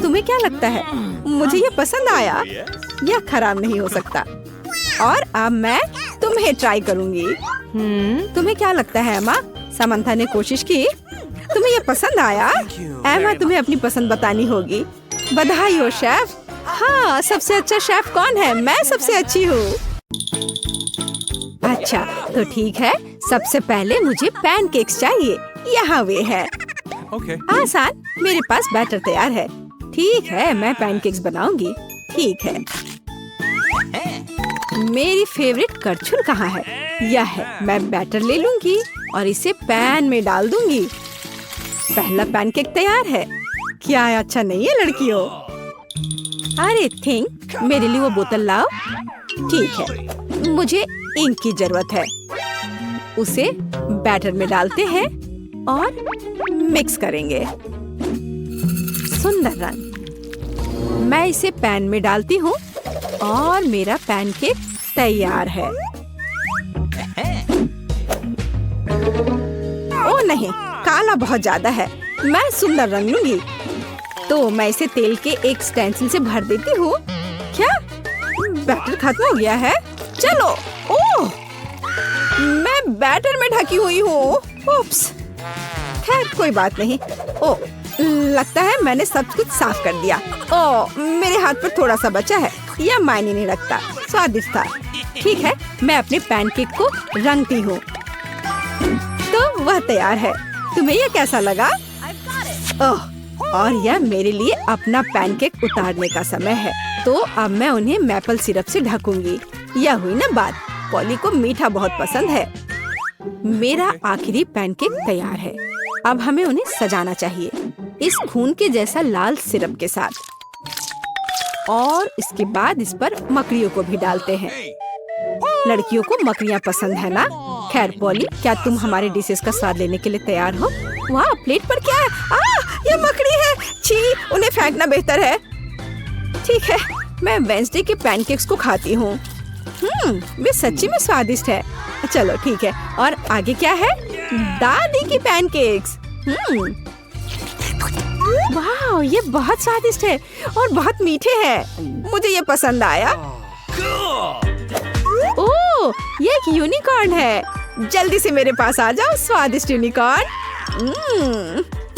तुम्हें क्या लगता है? मुझे ये पसंद आया। यह खराब नहीं हो सकता। और अब मैं तुम्हें ट्राई करूंगी। तुम्हें क्या लगता है एम्मा? समंथा ने कोशिश की। तुम्हें ये पसंद आया? एम्मा, तुम्हें अपनी पसंद बतानी होगी। बधाई हो शेफ। हाँ, सबसे अच्छा शेफ कौन है? मैं सबसे अच्छी हूँ। अच्छा, तो ठीक है। सबसे पहले मुझे पैनकेक्स चाहिए। यहाँ वे है। आसान, मेरे पास बैटर तैयार है। ठीक है, मैं पैनकेक्स बनाऊंगी। ठीक है। मेरी फेवरेट करछुल कहाँ है? यह है। मैं बैटर ले लूंगी और इसे पैन में डाल दूंगी। पहला पैनकेक तैयार है। क्या अच्छा नहीं है लड़कियों? अरे थिंक, मेरे लिए वो बोतल लाओ। ठीक है, मुझे इंक की जरूरत है। उसे बैटर में डालते हैं और मिक्स करेंगे। सुंदर रंग। मैं इसे पैन में डालती हूँ और मेरा पैनकेक तैयार है। ओह नहीं, काला बहुत ज्यादा है। मैं सुंदर रंग लूंगी। तो मैं इसे तेल के एक स्टेंसिल से भर देती हूँ। क्या बैटर खत्म हो गया है? चलो। ओह, मैं बैटर में ढकी हुई हूँ। उप्स, खैर कोई बात नहीं। ओ, लगता है मैंने सब कुछ साफ कर दिया। ओ, मेरे हाथ पर थोड़ा सा बचा है। यह मायने नहीं रखता, स्वादिष्ट था। ठीक है, मैं अपने पैनकेक को रंगती हूँ। तो वह तैयार है। तुम्हें यह कैसा लगा? ओह, और यह मेरे लिए अपना पैनकेक उतारने का समय है। तो अब मैं उन्हें मैपल सिरप से ढकूंगी। यह हुई ना बात। पॉली को मीठा बहुत पसंद है। मेरा आखिरी पैनकेक तैयार है। अब हमें उन्हें सजाना चाहिए इस खून के जैसा लाल सिरप के साथ। और इसके बाद इस पर मकड़ियों को भी डालते हैं। लड़कियों को मकड़ियाँ पसंद है ना? खैर पॉली, क्या तुम हमारे डिशेस का स्वाद लेने के लिए तैयार हो? वाह, प्लेट पर क्या है? ये मकड़ी है। छी, उन्हें फेंकना बेहतर है। ठीक है, मैं वेंसडे के पैनकेक्स को खाती हूँ। वे सच्ची में स्वादिष्ट है। चलो ठीक है, और आगे क्या है? दादी की पैनकेक्स। वाह, ये बहुत स्वादिष्ट है और बहुत मीठे हैं। मुझे ये पसंद आया। ओह, ये एक यूनिकॉर्न है। जल्दी से मेरे पास आ जाओ स्वादिष्ट यूनिकॉर्न।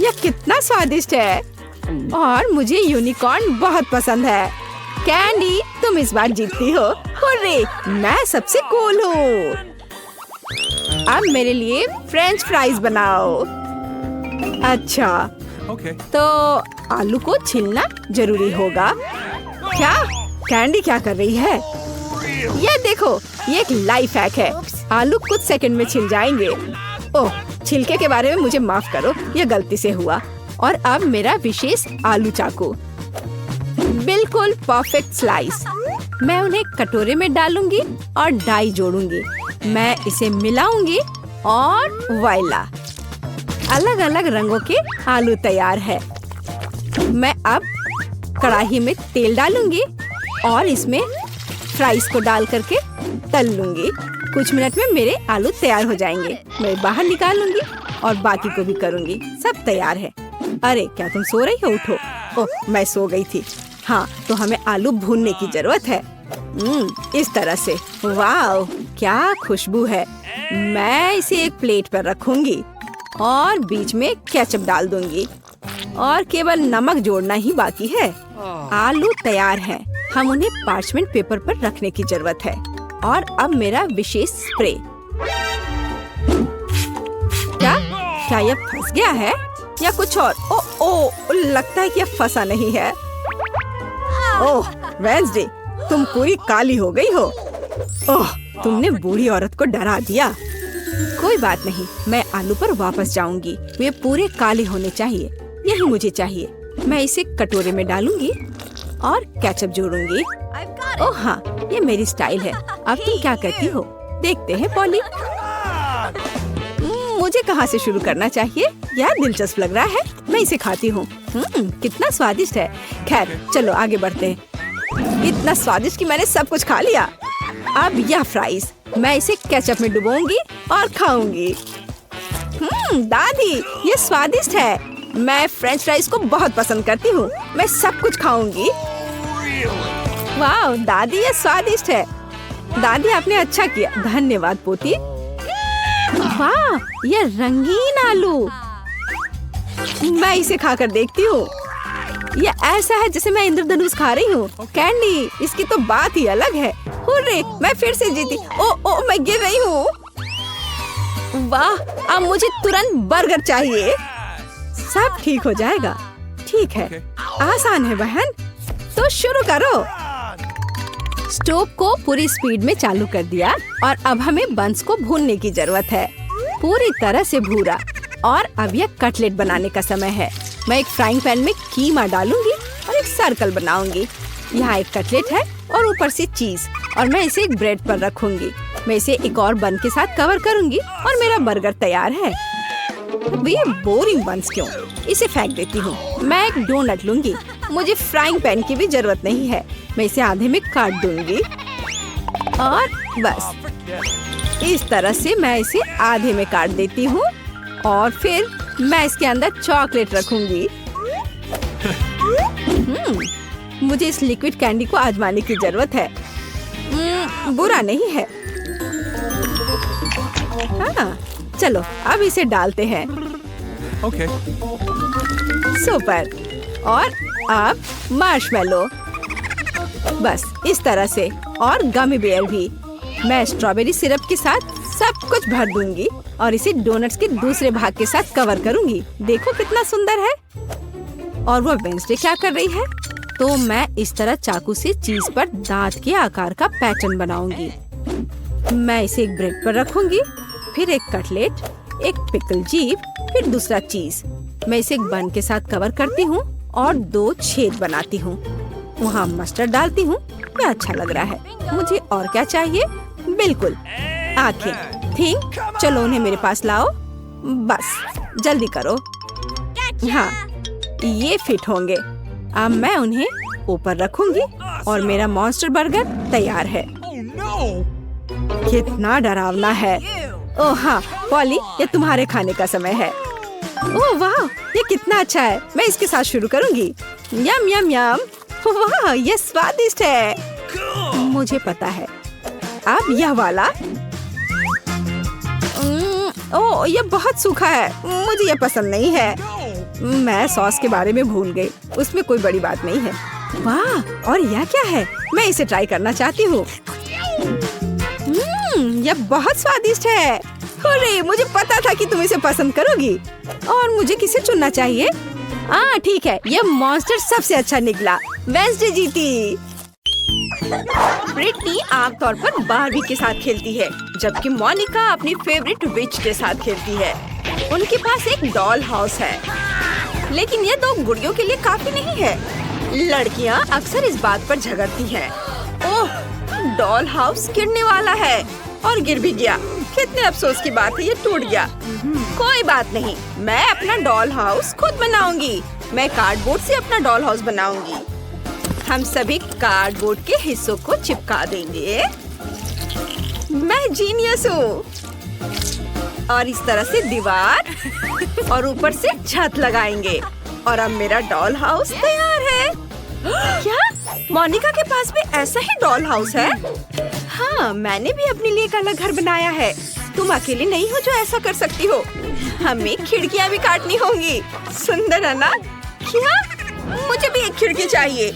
यह कितना स्वादिष्ट है और मुझे यूनिकॉर्न बहुत पसंद है। कैंडी, तुम इस बार जीतती हो। हुर्रे, मैं सबसे कूल हूँ। अब मेरे लिए फ्रेंच फ्राइज बनाओ। अच्छा, तो आलू को छीलना जरूरी होगा। क्या? कैंडी क्या कर रही है? ये देखो, ये एक लाइफ हैक है। आलू कुछ सेकंड में छिल जाएंगे। ओह, छिलके के बारे में मुझे माफ करो, यह गलती से हुआ। और अब मेरा विशेष आलू चाकू। बिल्कुल परफेक्ट स्लाइस। मैं उन्हें कटोरे में डालूंगी और डाई जोड़ूंगी। मैं इसे मिलाऊंगी और वाइला, अलग अलग रंगों के आलू तैयार है। मैं अब कढ़ाई में तेल डालूंगी और इसमें फ्राइज को डाल करके तल लूंगी। कुछ मिनट में मेरे आलू तैयार हो जाएंगे। मैं बाहर निकालूंगी और बाकी को भी करूंगी। सब तैयार है। अरे, क्या तुम सो रही हो? उठो। ओह, मैं सो गई थी। हाँ, तो हमें आलू भूनने की जरूरत है। इस तरह से। वाह, क्या खुशबू है। मैं इसे एक प्लेट पर रखूंगी और बीच में केचप डाल दूंगी और केवल नमक जोड़ना ही बाकी है। आलू तैयार हैं। हम उन्हें पार्चमेंट पेपर पर रखने की जरूरत है। और अब मेरा विशेष स्प्रे। क्या यह फंस गया है या कुछ और? ओ, लगता है कि यह फंसा नहीं है। ओह, वेंसडे, तुम पूरी काली हो गई हो। ओह, तुमने बूढ़ी औरत को डरा दिया। कोई बात नहीं, मैं आलू पर वापस जाऊंगी। वे पूरे काले होने चाहिए। यही मुझे चाहिए। मैं इसे कटोरे में डालूंगी और केचप जोड़ूंगी। ओह हाँ, ये मेरी स्टाइल है। अब तुम क्या करती हो? देखते हैं पॉली। मुझे कहाँ से शुरू करना चाहिए? यह दिलचस्प लग रहा है। मैं इसे खाती हूँ। कितना स्वादिष्ट है। खैर, चलो आगे बढ़ते हैं। इतना स्वादिष्ट कि मैंने सब कुछ खा लिया। अब यह फ्राइज, मैं इसे केचप में डुबोऊंगी और खाऊंगी। दादी, ये स्वादिष्ट है। मैं फ्रेंच फ्राइज को बहुत पसंद करती हूँ। मैं सब कुछ खाऊंगी। वाह दादी, ये स्वादिष्ट है। दादी, आपने अच्छा किया। धन्यवाद पोती। वाह, ये रंगीन आलू। मैं इसे खाकर देखती हूँ। ये ऐसा है जैसे मैं इंद्रधनुष खा रही हूँ। कैंडी, इसकी तो बात ही अलग है। हुर्रे, मैं फिर से जीती। ओ, मैं गिर रही हूँ। वाह, अब मुझे तुरंत बर्गर चाहिए। सब ठीक हो जाएगा। ठीक है, आसान है बहन। तो शुरू करो। स्टोव को पूरी स्पीड में चालू कर दिया और अब हमें बंस को भूनने की जरूरत है, पूरी तरह से भूरा। और अब यह कटलेट बनाने का समय है। मैं एक फ्राइंग पैन में कीमा डालूंगी और एक सर्कल बनाऊंगी। यहाँ एक कटलेट है और ऊपर से चीज, और मैं इसे एक ब्रेड पर रखूंगी। मैं इसे एक और बन के साथ कवर करूंगी और मेरा बर्गर तैयार है। ये बोरिंग बंस क्यों? इसे फेंक देती हूँ। मैं एक डोनट लूंगी। मुझे फ्राइंग पैन की भी जरूरत नहीं है। मैं इसे आधे में काट दूंगी और बस इस तरह से मैं इसे आधे में काट देती हूँ और फिर मैं इसके अंदर चॉकलेट रखूंगी। मुझे इस लिक्विड कैंडी को आजमाने की जरूरत है। बुरा नहीं है। हाँ, चलो अब इसे डालते हैं। Okay. सुपर। और अब मार्शमेलो, बस इस तरह से। और गमी बेयर भी। मैं स्ट्रॉबेरी सिरप के साथ सब कुछ भर दूंगी और इसे डोनट्स के दूसरे भाग के साथ कवर करूंगी। देखो कितना सुंदर है। और वो वेंसडे क्या कर रही है? तो मैं इस तरह चाकू से चीज पर दांत के आकार का पैटर्न बनाऊंगी। मैं इसे एक ब्रेड पर रखूंगी, फिर एक कटलेट, एक पिकल जीप, फिर दूसरा चीज। मैं इसे एक बन के साथ कवर करती हूँ और 2 छेद बनाती हूँ। वहाँ मस्टर्ड डालती हूँ। क्या अच्छा लग रहा है। मुझे और क्या चाहिए? बिल्कुल, आंखें। थिंक, चलो उन्हें मेरे पास लाओ। बस जल्दी करो। हाँ, ये फिट होंगे। अब मैं उन्हें ऊपर रखूंगी और मेरा मॉन्स्टर बर्गर तैयार है। कितना डरावना है। ओह हाँ पॉली, ये तुम्हारे खाने का समय है। ओह वाह, ये कितना अच्छा है। मैं इसके साथ शुरू करूंगी। यम यम यम। वाह, ये स्वादिष्ट है। मुझे पता है। अब यह वाला। ओह, ये बहुत सूखा है। मुझे ये पसंद नहीं है। मैं सॉस के बारे में भूल गई। उसमें कोई बड़ी बात नहीं है। वाह, और यह क्या है? मैं इसे ट्राई करना चाहती हूँ। यह बहुत स्वादिष्ट है। अरे, मुझे पता था कि तुम इसे पसंद करोगी। और मुझे किसे चुनना चाहिए? हाँ ठीक है, यह मॉन्स्टर सबसे अच्छा निकला। वेंसडे जीती। ब्रिटनी आमतौर पर बारबी के साथ खेलती है, जबकि मोनिका अपनी फेवरेट विच के साथ खेलती है। उनके पास एक डॉल हाउस है, लेकिन ये 2 गुड़ियों के लिए काफी नहीं है। लड़कियां अक्सर इस बात पर झगड़ती हैं। ओह, डॉल हाउस गिरने वाला है और गिर भी गया। कितने अफसोस की बात है, ये टूट गया। कोई बात नहीं, मैं अपना डॉल हाउस खुद बनाऊंगी। मैं कार्डबोर्ड से अपना डॉल हाउस बनाऊंगी। हम सभी कार्डबोर्ड के हिस्सों को चिपका देंगे। मैं जीनियस हूँ। और इस तरह से दीवार और ऊपर से छत लगाएंगे। और अब मेरा डॉल हाउस तैयार है। क्या मोनिका के पास भी ऐसा ही डॉल हाउस है? हाँ, मैंने भी अपने लिए एक अलग घर बनाया है। तुम अकेले नहीं हो जो ऐसा कर सकती हो। हमें खिड़कियाँ भी काटनी होंगी। सुंदर है ना? क्या? मुझे भी एक खिड़की चाहिए।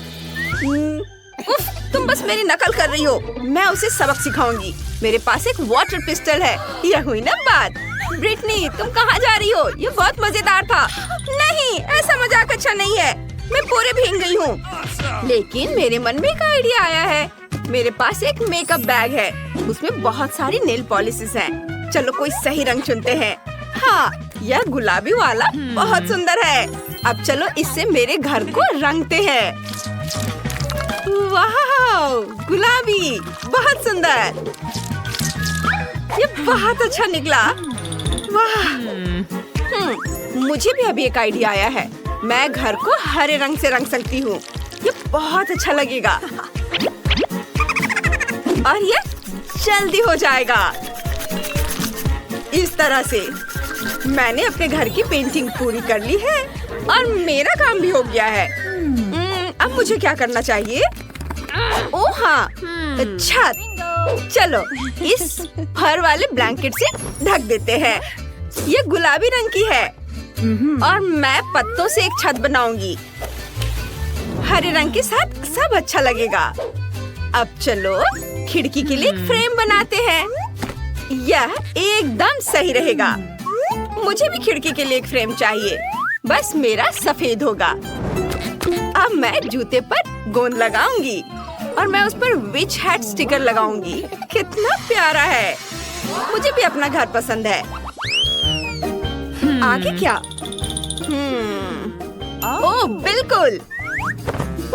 उफ, तुम बस मेरी नकल कर रही हो। मैं उसे सबक सिखाऊंगी। मेरे पास एक वाटर पिस्टल है। यह हुई ना बात। ब्रिटनी, तुम कहाँ जा रही हो? ये बहुत मजेदार था। नहीं, ऐसा मजाक अच्छा नहीं है। मैं पूरे भीग गई हूँ। लेकिन मेरे मन में एक आइडिया आया है। मेरे पास एक मेकअप बैग है। उसमें बहुत सारी नेल पॉलिशेस हैं। चलो कोई सही रंग चुनते हैं। हाँ, यह गुलाबी वाला बहुत सुंदर है। अब चलो इससे मेरे घर को रंगते हैं। वाह, गुलाबी, बहुत सुंदर। ये बहुत अच्छा निकला। वाह। मुझे भी अभी एक आइडिया आया है। मैं घर को हरे रंग से रंग सकती हूँ। ये बहुत अच्छा लगेगा। और ये जल्दी हो जाएगा। इस तरह से मैंने अपने घर की पेंटिंग पूरी कर ली है और मेरा काम भी हो गया है। अब मुझे क्या करना चाहिए? ओह हाँ, छत। चलो इस फर वाले ब्लैंकेट से ढक देते हैं। ये गुलाबी रंग की है और मैं पत्तों से एक छत बनाऊंगी। हरे रंग के साथ सब अच्छा लगेगा। अब चलो खिड़की के लिए एक फ्रेम बनाते हैं। यह एकदम सही रहेगा। मुझे भी खिड़की के लिए एक फ्रेम चाहिए। बस मेरा सफेद होगा। अब मैं जूते पर गोंद लगाऊंगी और मैं उस पर विच हैट स्टिकर लगाऊंगी। कितना प्यारा है। मुझे भी अपना घर पसंद है। आगे क्या? ओह बिल्कुल।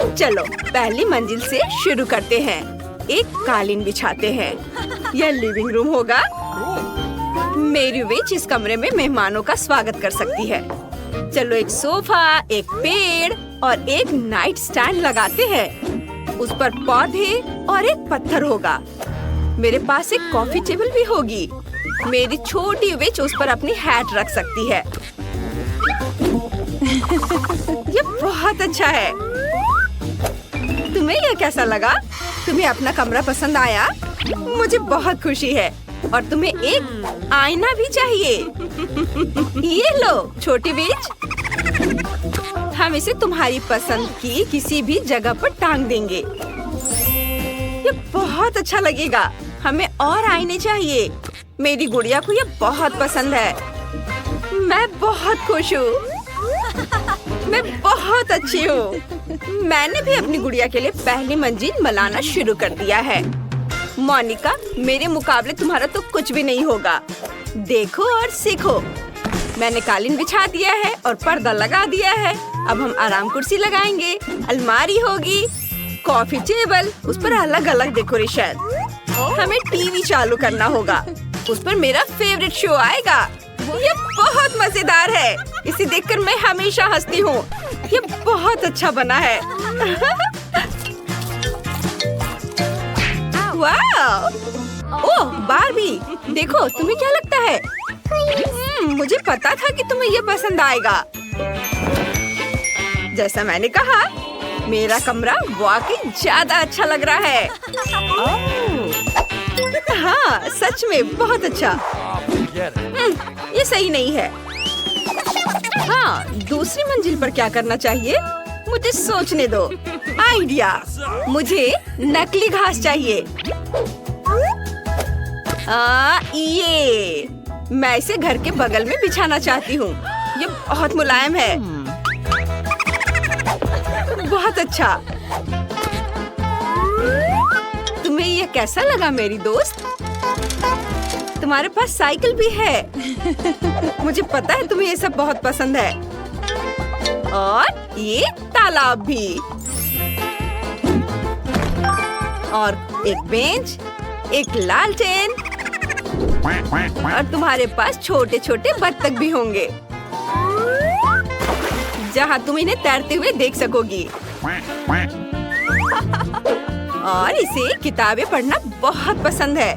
चलो पहली मंजिल से शुरू करते हैं। एक कालीन बिछाते हैं। यह लिविंग रूम होगा। मेरी विच इस कमरे में मेहमानों का स्वागत कर सकती है। चलो एक सोफा, एक पेड़ और एक नाइट स्टैंड लगाते हैं। उस पर पौधे और एक पत्थर होगा। मेरे पास एक कॉफी टेबल भी होगी। मेरी छोटी विच उस पर अपनी हैट रख सकती है। ये बहुत अच्छा है। तुम्हें यह कैसा लगा? तुम्हें अपना कमरा पसंद आया? मुझे बहुत खुशी है। और तुम्हें एक आईना भी चाहिए। ये लो छोटी बीज, हम इसे तुम्हारी पसंद की किसी भी जगह पर टांग देंगे। ये बहुत अच्छा लगेगा। हमें और आईने चाहिए। मेरी गुड़िया को ये बहुत पसंद है। मैं बहुत खुश हूँ। मैं बहुत अच्छी हूँ। मैंने भी अपनी गुड़िया के लिए पहली मंजिल बनाना शुरू कर दिया है। मोनिका, मेरे मुकाबले तुम्हारा तो कुछ भी नहीं होगा। देखो और सीखो। मैंने कालीन बिछा दिया है और पर्दा लगा दिया है। अब हम आराम कुर्सी लगाएंगे, अलमारी होगी, कॉफी टेबल, उस पर अलग अलग डेकोरेशन। हमें टीवी चालू करना होगा, उस पर मेरा फेवरेट शो आएगा। ये बहुत मजेदार है। इसे देखकर मैं हमेशा हंसती हूँ। ये बहुत अच्छा बना है। वाह! ओह बार्बी, देखो तुम्हें क्या लगता है? मुझे पता था कि तुम्हें ये पसंद आएगा। जैसा मैंने कहा, मेरा कमरा वाकई ज्यादा अच्छा लग रहा है। हाँ, सच में बहुत अच्छा। ये सही नहीं है। हाँ, दूसरी मंजिल पर क्या करना चाहिए? मुझे सोचने दो। आइडिया! मुझे नकली घास चाहिए। ये मैं इसे घर के बगल में बिछाना चाहती हूँ। ये बहुत मुलायम है। बहुत अच्छा। तुम्हें ये कैसा लगा मेरी दोस्त? तुम्हारे पास साइकिल भी है। मुझे पता है तुम्हें ये सब बहुत पसंद है। और ये तालाब भी। और एक बेंच, एक लालटेन, और तुम्हारे पास छोटे छोटे बत्तख भी होंगे जहाँ तुम इन्हें तैरते हुए देख सकोगी। और इसे किताबें पढ़ना बहुत पसंद है।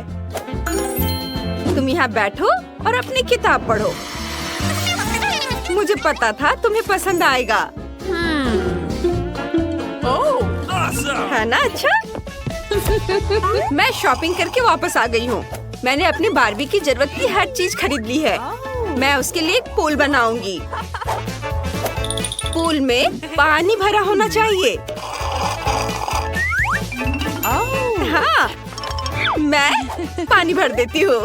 तुम यहाँ बैठो और अपनी किताब पढ़ो। मुझे पता था तुम्हें पसंद आएगा। है ना अच्छा? मैं शॉपिंग करके वापस आ गई हूँ। मैंने अपनी बार्बी की जरूरत की हर चीज खरीद ली है। मैं उसके लिए एक पूल बनाऊंगी। पूल में पानी भरा होना चाहिए। हाँ, मैं पानी भर देती हूँ।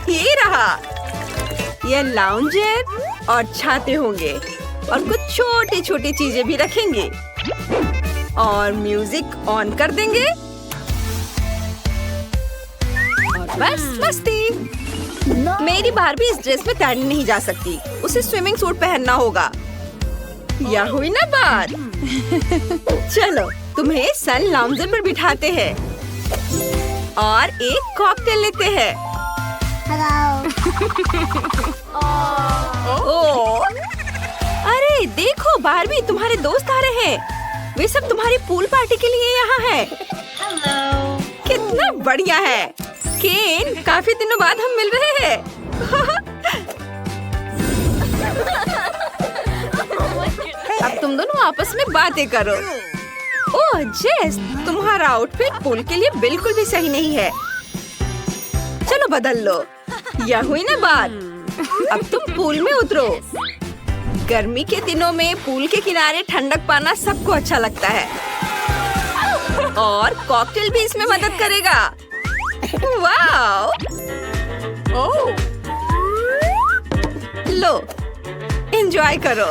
ये रहा। ये लाउंजर और छाते होंगे और कुछ छोटी छोटी चीजें भी रखेंगे और म्यूजिक ऑन कर देंगे और बस मस्ती। मेरी बार्बी इस ड्रेस में तैरने नहीं जा सकती। उसे स्विमिंग सूट पहनना होगा। यह हुई ना बात। चलो तुम्हें सन लाउंजर पर बिठाते हैं और एक कॉकटेल लेते हैं। ओह! अरे देखो बार्बी, तुम्हारे दोस्त आ रहे हैं। वे सब तुम्हारी पूल पार्टी के लिए यहाँ हैं। कितना बढ़िया है। केन, काफी दिनों बाद हम मिल रहे हैं। अब तुम दोनों आपस में बातें करो। ओह जेस, तुम्हारा आउटफिट पूल के लिए बिल्कुल भी सही नहीं है। चलो बदल लो। यह हुई ना बात। अब तुम पूल में उतरो। गर्मी के दिनों में पूल के किनारे ठंडक पाना सबको अच्छा लगता है और कॉकटेल भी इसमें मदद करेगा। वाओ! ओह! लो, एंजॉय करो।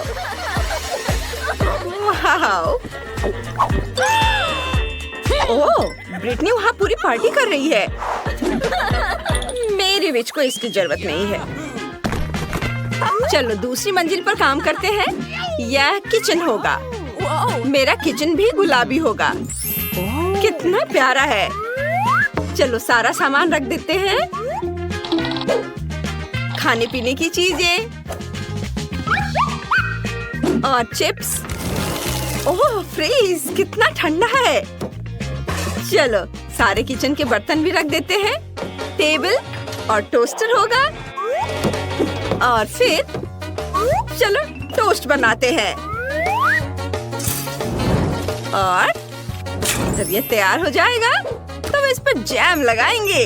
वाओ! ओह, ब्रिटनी वहाँ पूरी पार्टी कर रही है। मेरी विच को इसकी जरूरत नहीं है। चलो दूसरी मंजिल पर काम करते हैं। यह किचन होगा। मेरा किचन भी गुलाबी होगा। कितना प्यारा है। चलो सारा सामान रख देते हैं। खाने पीने की चीजें और चिप्स। ओह फ्रीज, कितना ठंडा है। चलो सारे किचन के बर्तन भी रख देते हैं। टेबल और टोस्टर होगा। और फिर चलो टोस्ट बनाते हैं। और जब ये तैयार हो जाएगा तो इस पर जैम लगाएंगे।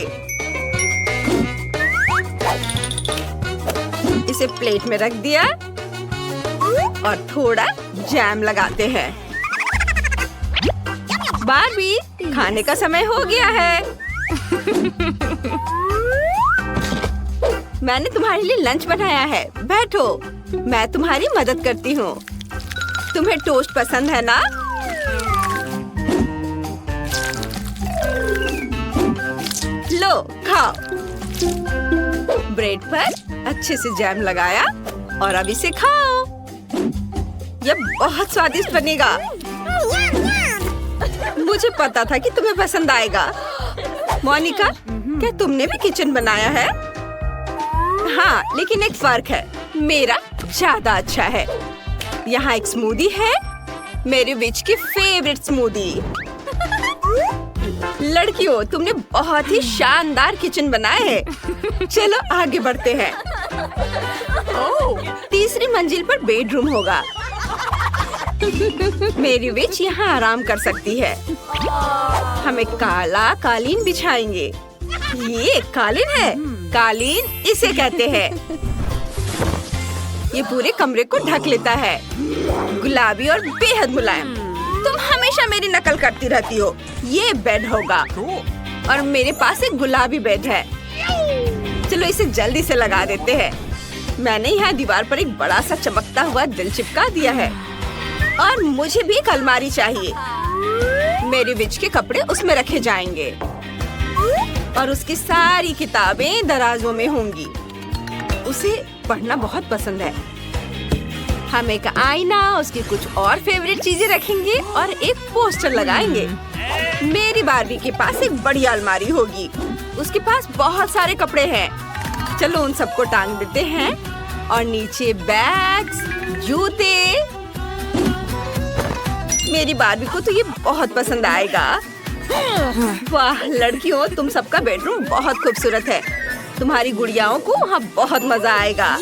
इसे प्लेट में रख दिया और थोड़ा जैम लगाते हैं। बारबी, खाने का समय हो गया है। मैंने तुम्हारे लिए लंच बनाया है। बैठो, मैं तुम्हारी मदद करती हूँ। तुम्हें टोस्ट पसंद है ना? लो, खाओ। ब्रेड पर अच्छे से जैम लगाया और अब इसे खाओ। यह बहुत स्वादिष्ट बनेगा। मुझे पता था कि तुम्हें पसंद आएगा। मोनिका, क्या तुमने भी किचन बनाया है? हाँ, लेकिन एक फर्क है, मेरा ज्यादा अच्छा है। यहाँ एक स्मूदी है, मेरे विच की फेवरेट स्मूदी। लड़कियों, तुमने बहुत ही शानदार किचन बनाया है। चलो आगे बढ़ते हैं। तीसरी मंजिल पर बेडरूम होगा। मेरी विच यहाँ आराम कर सकती है। हम एक काला कालीन बिछाएंगे। ये कालीन है। कालीन इसे कहते हैं। ये पूरे कमरे को ढक लेता है। गुलाबी और बेहद मुलायम। तुम हमेशा मेरी नकल करती रहती हो। ये बेड होगा और मेरे पास एक गुलाबी बेड है। चलो इसे जल्दी से लगा देते हैं। मैंने यहाँ दीवार पर एक बड़ा सा चमकता हुआ दिल चिपका दिया है और मुझे भी एक अलमारी चाहिए। मेरे विच के कपड़े उसमें रखे जाएंगे और उसकी सारी किताबें दराजों में होंगी। उसे पढ़ना बहुत पसंद है। हम एक आईना, उसकी कुछ और फेवरेट चीजें रखेंगे और एक पोस्टर लगाएंगे। मेरी बारबी के पास एक बड़ी अलमारी होगी। उसके पास बहुत सारे कपड़े हैं। चलो उन सबको टांग देते हैं और नीचे बैग्स, जूते। मेरी बारबी को तो ये बहुत पसंद आएगा। वाह लड़कियों, तुम सबका बेडरूम बहुत खूबसूरत है। तुम्हारी गुड़ियाओं को वहाँ बहुत मजा आएगा।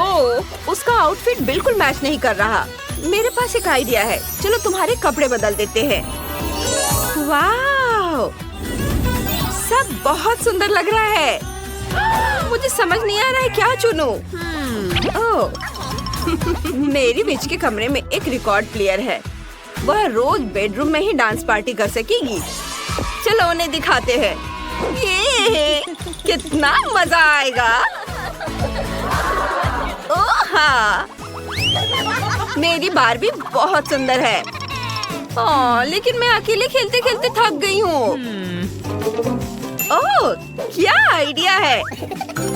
ओह, उसका आउटफिट बिल्कुल मैच नहीं कर रहा। मेरे पास एक आइडिया है। चलो तुम्हारे कपड़े बदल देते हैं। वाह, सब बहुत सुंदर लग रहा है। मुझे समझ नहीं आ रहा है क्या चुनूं। ओह, मेरी बीच के कमरे में एक रिकॉर्ड प्लेयर है। वह रोज बेडरूम में ही डांस पार्टी कर सकेगी। चलो उन्हें दिखाते हैं। ये कितना मजा आएगा। ओह हाँ, मेरी बारबी बहुत सुंदर है। लेकिन मैं अकेले खेलते खेलते थक गई हूँ। ओह, क्या आइडिया है।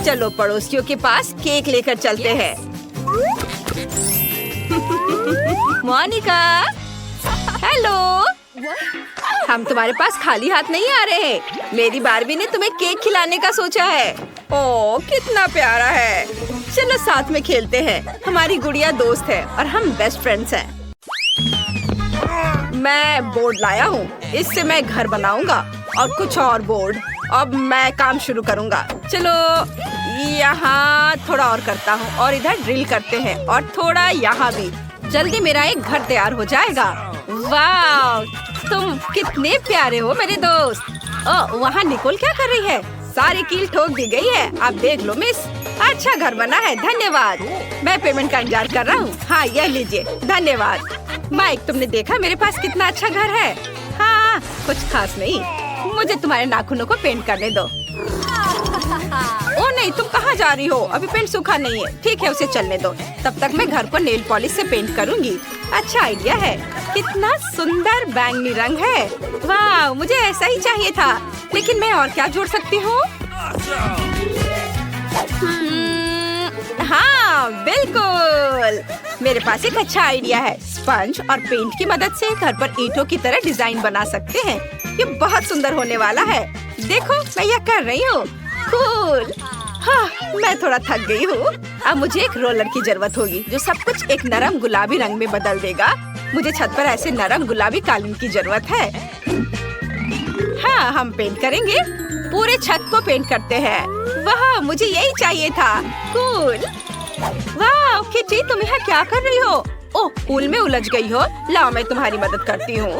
चलो पड़ोसियों के पास केक लेकर चलते हैं। मोनिका, हेलो। हम तुम्हारे पास खाली हाथ नहीं आ रहे हैं। मेरी बारबी ने तुम्हें केक खिलाने का सोचा है। ओह, कितना प्यारा है। चलो साथ में खेलते हैं। हमारी गुड़िया दोस्त है और हम बेस्ट फ्रेंड्स हैं। मैं बोर्ड लाया हूँ। इससे मैं घर बनाऊंगा और कुछ और बोर्ड। अब मैं काम शुरू करूँगा। चलो यहाँ थोड़ा और करता हूँ और इधर ड्रिल करते हैं और थोड़ा यहाँ भी। जल्दी मेरा एक घर तैयार हो जाएगा। वाह, तुम कितने प्यारे हो मेरे दोस्त। वहाँ निकोल क्या कर रही है? सारी कील ठोक दी गई है। आप देख लो मिस, अच्छा घर बना है। धन्यवाद। मैं पेमेंट का इंतजार कर रहा हूँ। हाँ, यह लीजिए। धन्यवाद। माइक, तुमने देखा मेरे पास कितना अच्छा घर है? हाँ, कुछ खास नहीं। मुझे तुम्हारे नाखूनों को पेंट करने दो। ओ नहीं, तुम कहाँ जा रही हो? अभी पेंट सूखा नहीं है। ठीक है, उसे चलने दो। तब तक मैं घर को नेल पॉलिश से पेंट करूँगी। अच्छा आइडिया है। कितना सुंदर बैंगनी रंग है। वाह, मुझे ऐसा ही चाहिए था। लेकिन मैं और क्या जोड़ सकती हूँ? हाँ, बिल्कुल। मेरे पास एक अच्छा आइडिया है। स्पंज और पेंट की मदद से घर पर ईंटों की तरह डिजाइन बना सकते हैं। ये बहुत सुंदर होने वाला है। देखो, मैं यह कर रही हूँ। कूल। हाँ, मैं थोड़ा थक गई हूँ। अब मुझे एक रोलर की जरूरत होगी जो सब कुछ एक नरम गुलाबी रंग में बदल देगा। मुझे छत पर ऐसे नरम गुलाबी कालीन की जरूरत है। हाँ, हम पेंट करेंगे। पूरे छत को पेंट करते हैं। वाह, मुझे यही चाहिए था। कूल। वाह किटी, तुम यहाँ क्या कर रही हो? ओह, पूल में उलझ गई हो। लाओ, मैं तुम्हारी मदद करती हूँ।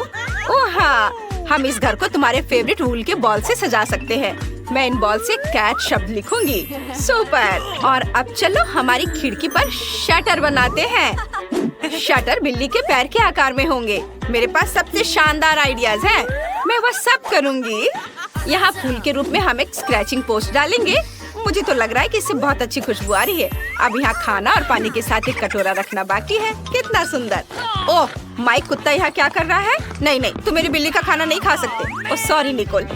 ओह हाँ, हम इस घर को तुम्हारे फेवरेट वूल के बॉल से सजा सकते हैं। मैं इन बॉल से कैट शब्द लिखूंगी। सुपर। और अब चलो हमारी खिड़की पर शटर बनाते हैं। शटर बिल्ली के पैर के आकार में होंगे। मेरे पास सबसे शानदार आइडियाज हैं। मैं वह सब करूंगी। यहाँ फूल के रूप में हम एक स्क्रैचिंग पोस्ट डालेंगे। मुझे तो लग रहा है कि इससे बहुत अच्छी खुशबू आ रही है। अब यहाँ खाना और पानी के साथ एक कटोरा रखना बाकी है। कितना सुंदर। ओह, माइक कुत्ता यहाँ क्या कर रहा है? नहीं नहीं, तुम मेरी बिल्ली का खाना नहीं खा सकते। Oh sorry Nicol.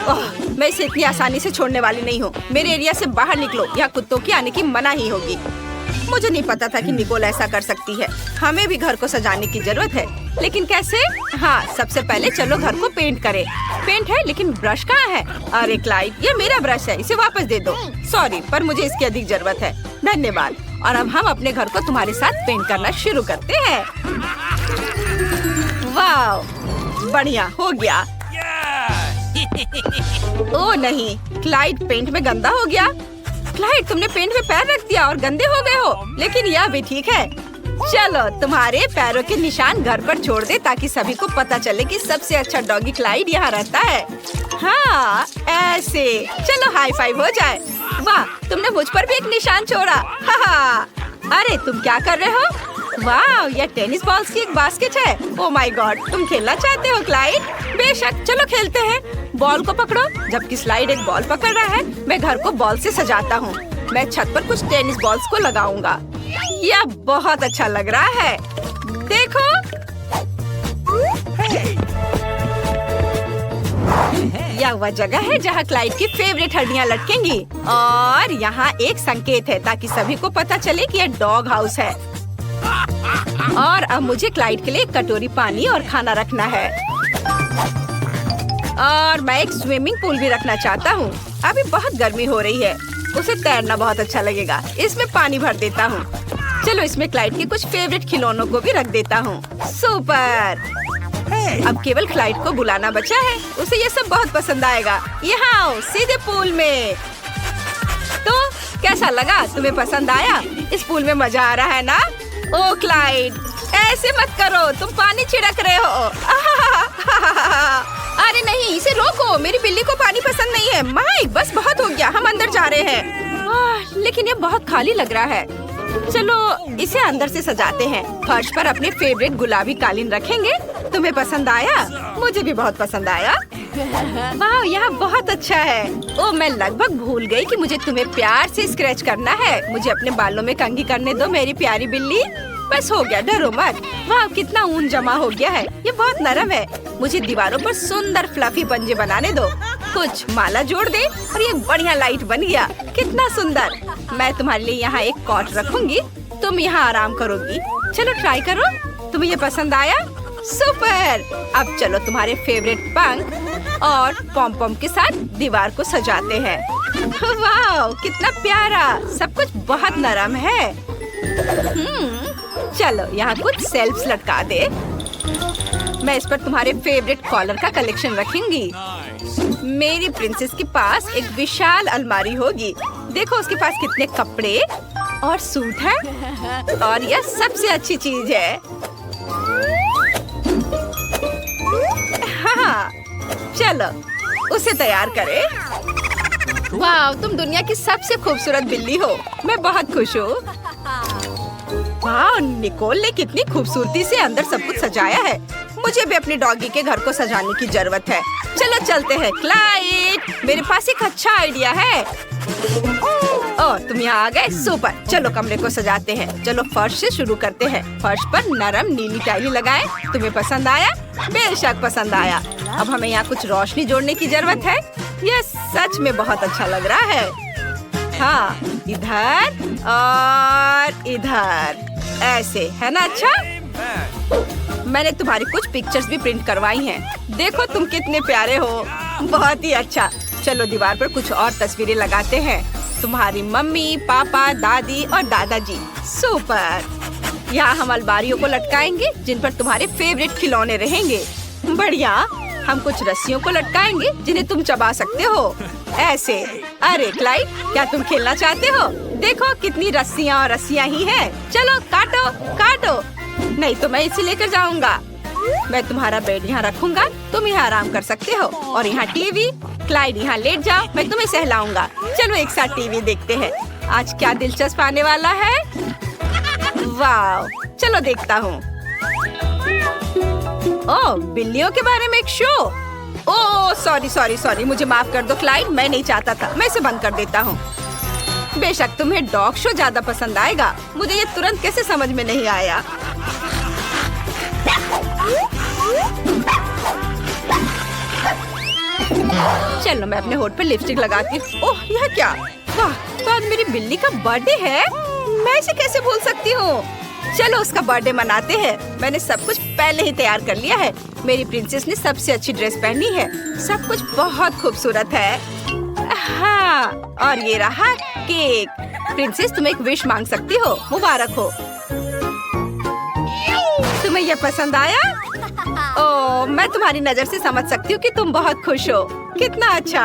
ओह, मैं इसे इतनी आसानी से छोड़ने वाली नहीं हूँ। मेरे एरिया से बाहर निकलो, यहाँ कुत्तों की आने की मनाही होगी। मुझे नहीं पता था कि निकोल ऐसा कर सकती है। हमें भी घर को सजाने की जरूरत है, लेकिन कैसे? हाँ, सबसे पहले चलो घर को पेंट करें। पेंट है, लेकिन ब्रश कहाँ है? अरे क्लाइड, ये मेरा ब्रश है, इसे वापस दे दो। सॉरी, पर मुझे इसकी अधिक जरूरत है। धन्यवाद। और अब हम अपने घर को तुम्हारे साथ पेंट करना शुरू करते हैं। वाह, बढ़िया हो गया। ओह नहीं, क्लाइड पेंट में गंदा हो गया। क्लाइड, तुमने पेंट में पैर रख दिया और गंदे हो गए हो। लेकिन यह भी ठीक है। चलो तुम्हारे पैरों के निशान घर पर छोड़ दे, ताकि सभी को पता चले कि सबसे अच्छा डॉगी क्लाइड यहाँ रहता है। हाँ, ऐसे। चलो हाई फाइव हो जाए। वाह, तुमने मुझ पर भी एक निशान छोड़ा। हाँ। अरे तुम क्या कर रहे हो? वाह, यह टेनिस बॉल्स की एक बास्केट है। ओह माय गॉड, तुम खेलना चाहते हो क्लाइड? बेशक, चलो खेलते हैं। बॉल को पकड़ो। जबकि स्लाइड एक बॉल पकड़ रहा है, मैं घर को बॉल से सजाता हूँ। मैं छत पर कुछ टेनिस बॉल्स को लगाऊंगा। यह बहुत अच्छा लग रहा है। देखो। यह वह जगह है जहाँ क्लाइड की फेवरेट हड्डियाँ लटकेंगी। और यहाँ एक संकेत है, ताकि सभी को पता चले कि यह डॉग हाउस है। और अब मुझे क्लाइड के लिए एक कटोरी पानी और खाना रखना है। और मैं एक स्विमिंग पूल भी रखना चाहता हूँ। अभी बहुत गर्मी हो रही है, उसे तैरना बहुत अच्छा लगेगा। इसमें पानी भर देता हूँ। चलो इसमें क्लाइड के कुछ फेवरेट खिलौनों को भी रख देता हूँ। सुपर। अब केवल क्लाइड को बुलाना बचा है। उसे ये सब बहुत पसंद आएगा। यहाँ आओ, सीधे पूल में। तो कैसा लगा? तुम्हें पसंद आया? इस पूल में मजा आ रहा है ना? ओ क्लाइड, ऐसे मत करो, तुम पानी छिड़क रहे हो। अरे नहीं, इसे रोको। मेरी बिल्ली को पानी पसंद नहीं है। माइक, बस बहुत हो गया, हम अंदर जा रहे हैं। लेकिन ये बहुत खाली लग रहा है। चलो इसे अंदर से सजाते हैं। फर्श पर अपने फेवरेट गुलाबी कालीन रखेंगे। तुम्हें पसंद आया? मुझे भी बहुत पसंद आया। वाह, यहाँ बहुत अच्छा है। ओ, मैं लगभग भूल गई कि मुझे तुम्हें प्यार से स्क्रैच करना है। मुझे अपने बालों में कंघी करने दो मेरी प्यारी बिल्ली। बस हो गया, डरो मत। वाह, कितना ऊन जमा हो गया है। ये बहुत नरम है। मुझे दीवारों पर सुंदर फ्लफी पंजे बनाने दो। कुछ माला जोड़ दे और ये बढ़िया लाइट बन गया। कितना सुंदर। मैं तुम्हारे लिए यहाँ एक कॉट रखूंगी। तुम यहाँ आराम करोगी। चलो ट्राई करो। तुम्हें ये पसंद आया? सुपर। अब चलो तुम्हारे फेवरेट पंख और पॉम पॉम के साथ दीवार को सजाते हैं। वाह, कितना प्यारा। सब कुछ बहुत नरम है। चलो यहाँ कुछ शेल्फ्स लटका दे। मैं इस पर तुम्हारे फेवरेट कॉलर का कलेक्शन रखूंगी। मेरी प्रिंसेस के पास एक विशाल अलमारी होगी। देखो उसके पास कितने कपड़े और सूट हैं। और यह सबसे अच्छी चीज है। हाँ, चलो उसे तैयार करें। वाह, तुम दुनिया की सबसे खूबसूरत बिल्ली हो। मैं बहुत खुश हूँ। वाह, निकोल ने कितनी खूबसूरती से अंदर सब कुछ सजाया है। मुझे भी अपने डॉगी के घर को सजाने की जरूरत है। चलो चलते हैं। क्लाइड, मेरे पास एक अच्छा आइडिया है। ओह, तुम यहाँ आ गए। सुपर। चलो कमरे को सजाते हैं। चलो फर्श से शुरू करते हैं। फर्श पर नरम नीली टाइली लगाएं। तुम्हें पसंद आया? बेशक पसंद आया। अब हमें यहाँ कुछ रोशनी जोड़ने की जरूरत है। यह सच में बहुत अच्छा लग रहा है। हाँ, इधर और इधर, ऐसे है ना? अच्छा, मैंने तुम्हारी कुछ पिक्चर्स भी प्रिंट करवाई हैं। देखो तुम कितने प्यारे हो। बहुत ही अच्छा। चलो दीवार पर कुछ और तस्वीरें लगाते हैं। तुम्हारी मम्मी, पापा, दादी और दादाजी। सुपर। यहाँ हम अलमारियों को लटकाएंगे जिन पर तुम्हारे फेवरेट खिलौने रहेंगे। बढ़िया। हम कुछ रस्सियों को लटकाएंगे जिन्हें तुम चबा सकते हो, ऐसे। अरे क्लाइड, क्या तुम खेलना चाहते हो? देखो कितनी रस्सियाँ और रस्सियाँ ही हैं। चलो काटो काटो। नहीं तो मैं इसे लेकर जाऊंगा। मैं तुम्हारा बेड यहाँ रखूंगा, तुम यहाँ आराम कर सकते हो और यहाँ टीवी। क्लाइड यहाँ लेट जाओ, मैं तुम्हें सहलाऊंगा। चलो एक साथ टीवी देखते हैं। आज क्या दिलचस्प आने वाला है? वाह, चलो देखता हूँ। ओह, बिल्लियों के बारे में एक शो। ओह सॉरी, मुझे माफ कर दो क्लाइड, मैं नहीं चाहता था। मैं इसे बंद कर देता हूँ। बेशक तुम्हें डॉग शो ज्यादा पसंद आएगा। मुझे ये तुरंत कैसे समझ में नहीं आया। चलो मैं अपने होठ पर लिपस्टिक लगाती हूँ। ओह, यह क्या? वाह, तो आज मेरी बिल्ली का बर्थडे है। मैं इसे कैसे भूल सकती हूँ? चलो उसका बर्थडे मनाते हैं। मैंने सब कुछ पहले ही तैयार कर लिया है। मेरी प्रिंसेस ने सबसे अच्छी ड्रेस पहनी है। सब कुछ बहुत खूबसूरत है। हाँ, और ये रहा केक। प्रिंसेस, तुम एक विश मांग सकती हो। मुबारक हो। तुम्हें यह पसंद आया? ओह, मैं तुम्हारी नजर से समझ सकती हूँ कि तुम बहुत खुश हो। कितना अच्छा।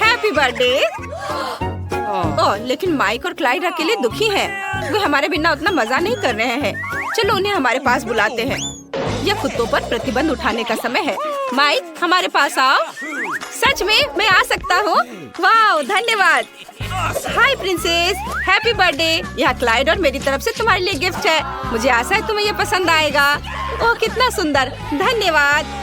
Happy birthday. ओह, लेकिन माइक और क्लाइड अकेले दुखी हैं। वे हमारे बिना उतना मजा नहीं कर रहे हैं। चलो उन्हें हमारे पास बुलाते हैं। यह कुत्तों पर प्रतिबंध उठाने का समय है। माइक, हमारे पास आओ। सच में मैं आ सकता हूँ? वाह, धन्यवाद। हाय प्रिंसेस, हैप्पी बर्थडे। यह क्लाइड और मेरी तरफ से तुम्हारे लिए गिफ्ट है। मुझे आशा है तुम्हें यह पसंद आएगा। ओह, कितना सुंदर। धन्यवाद।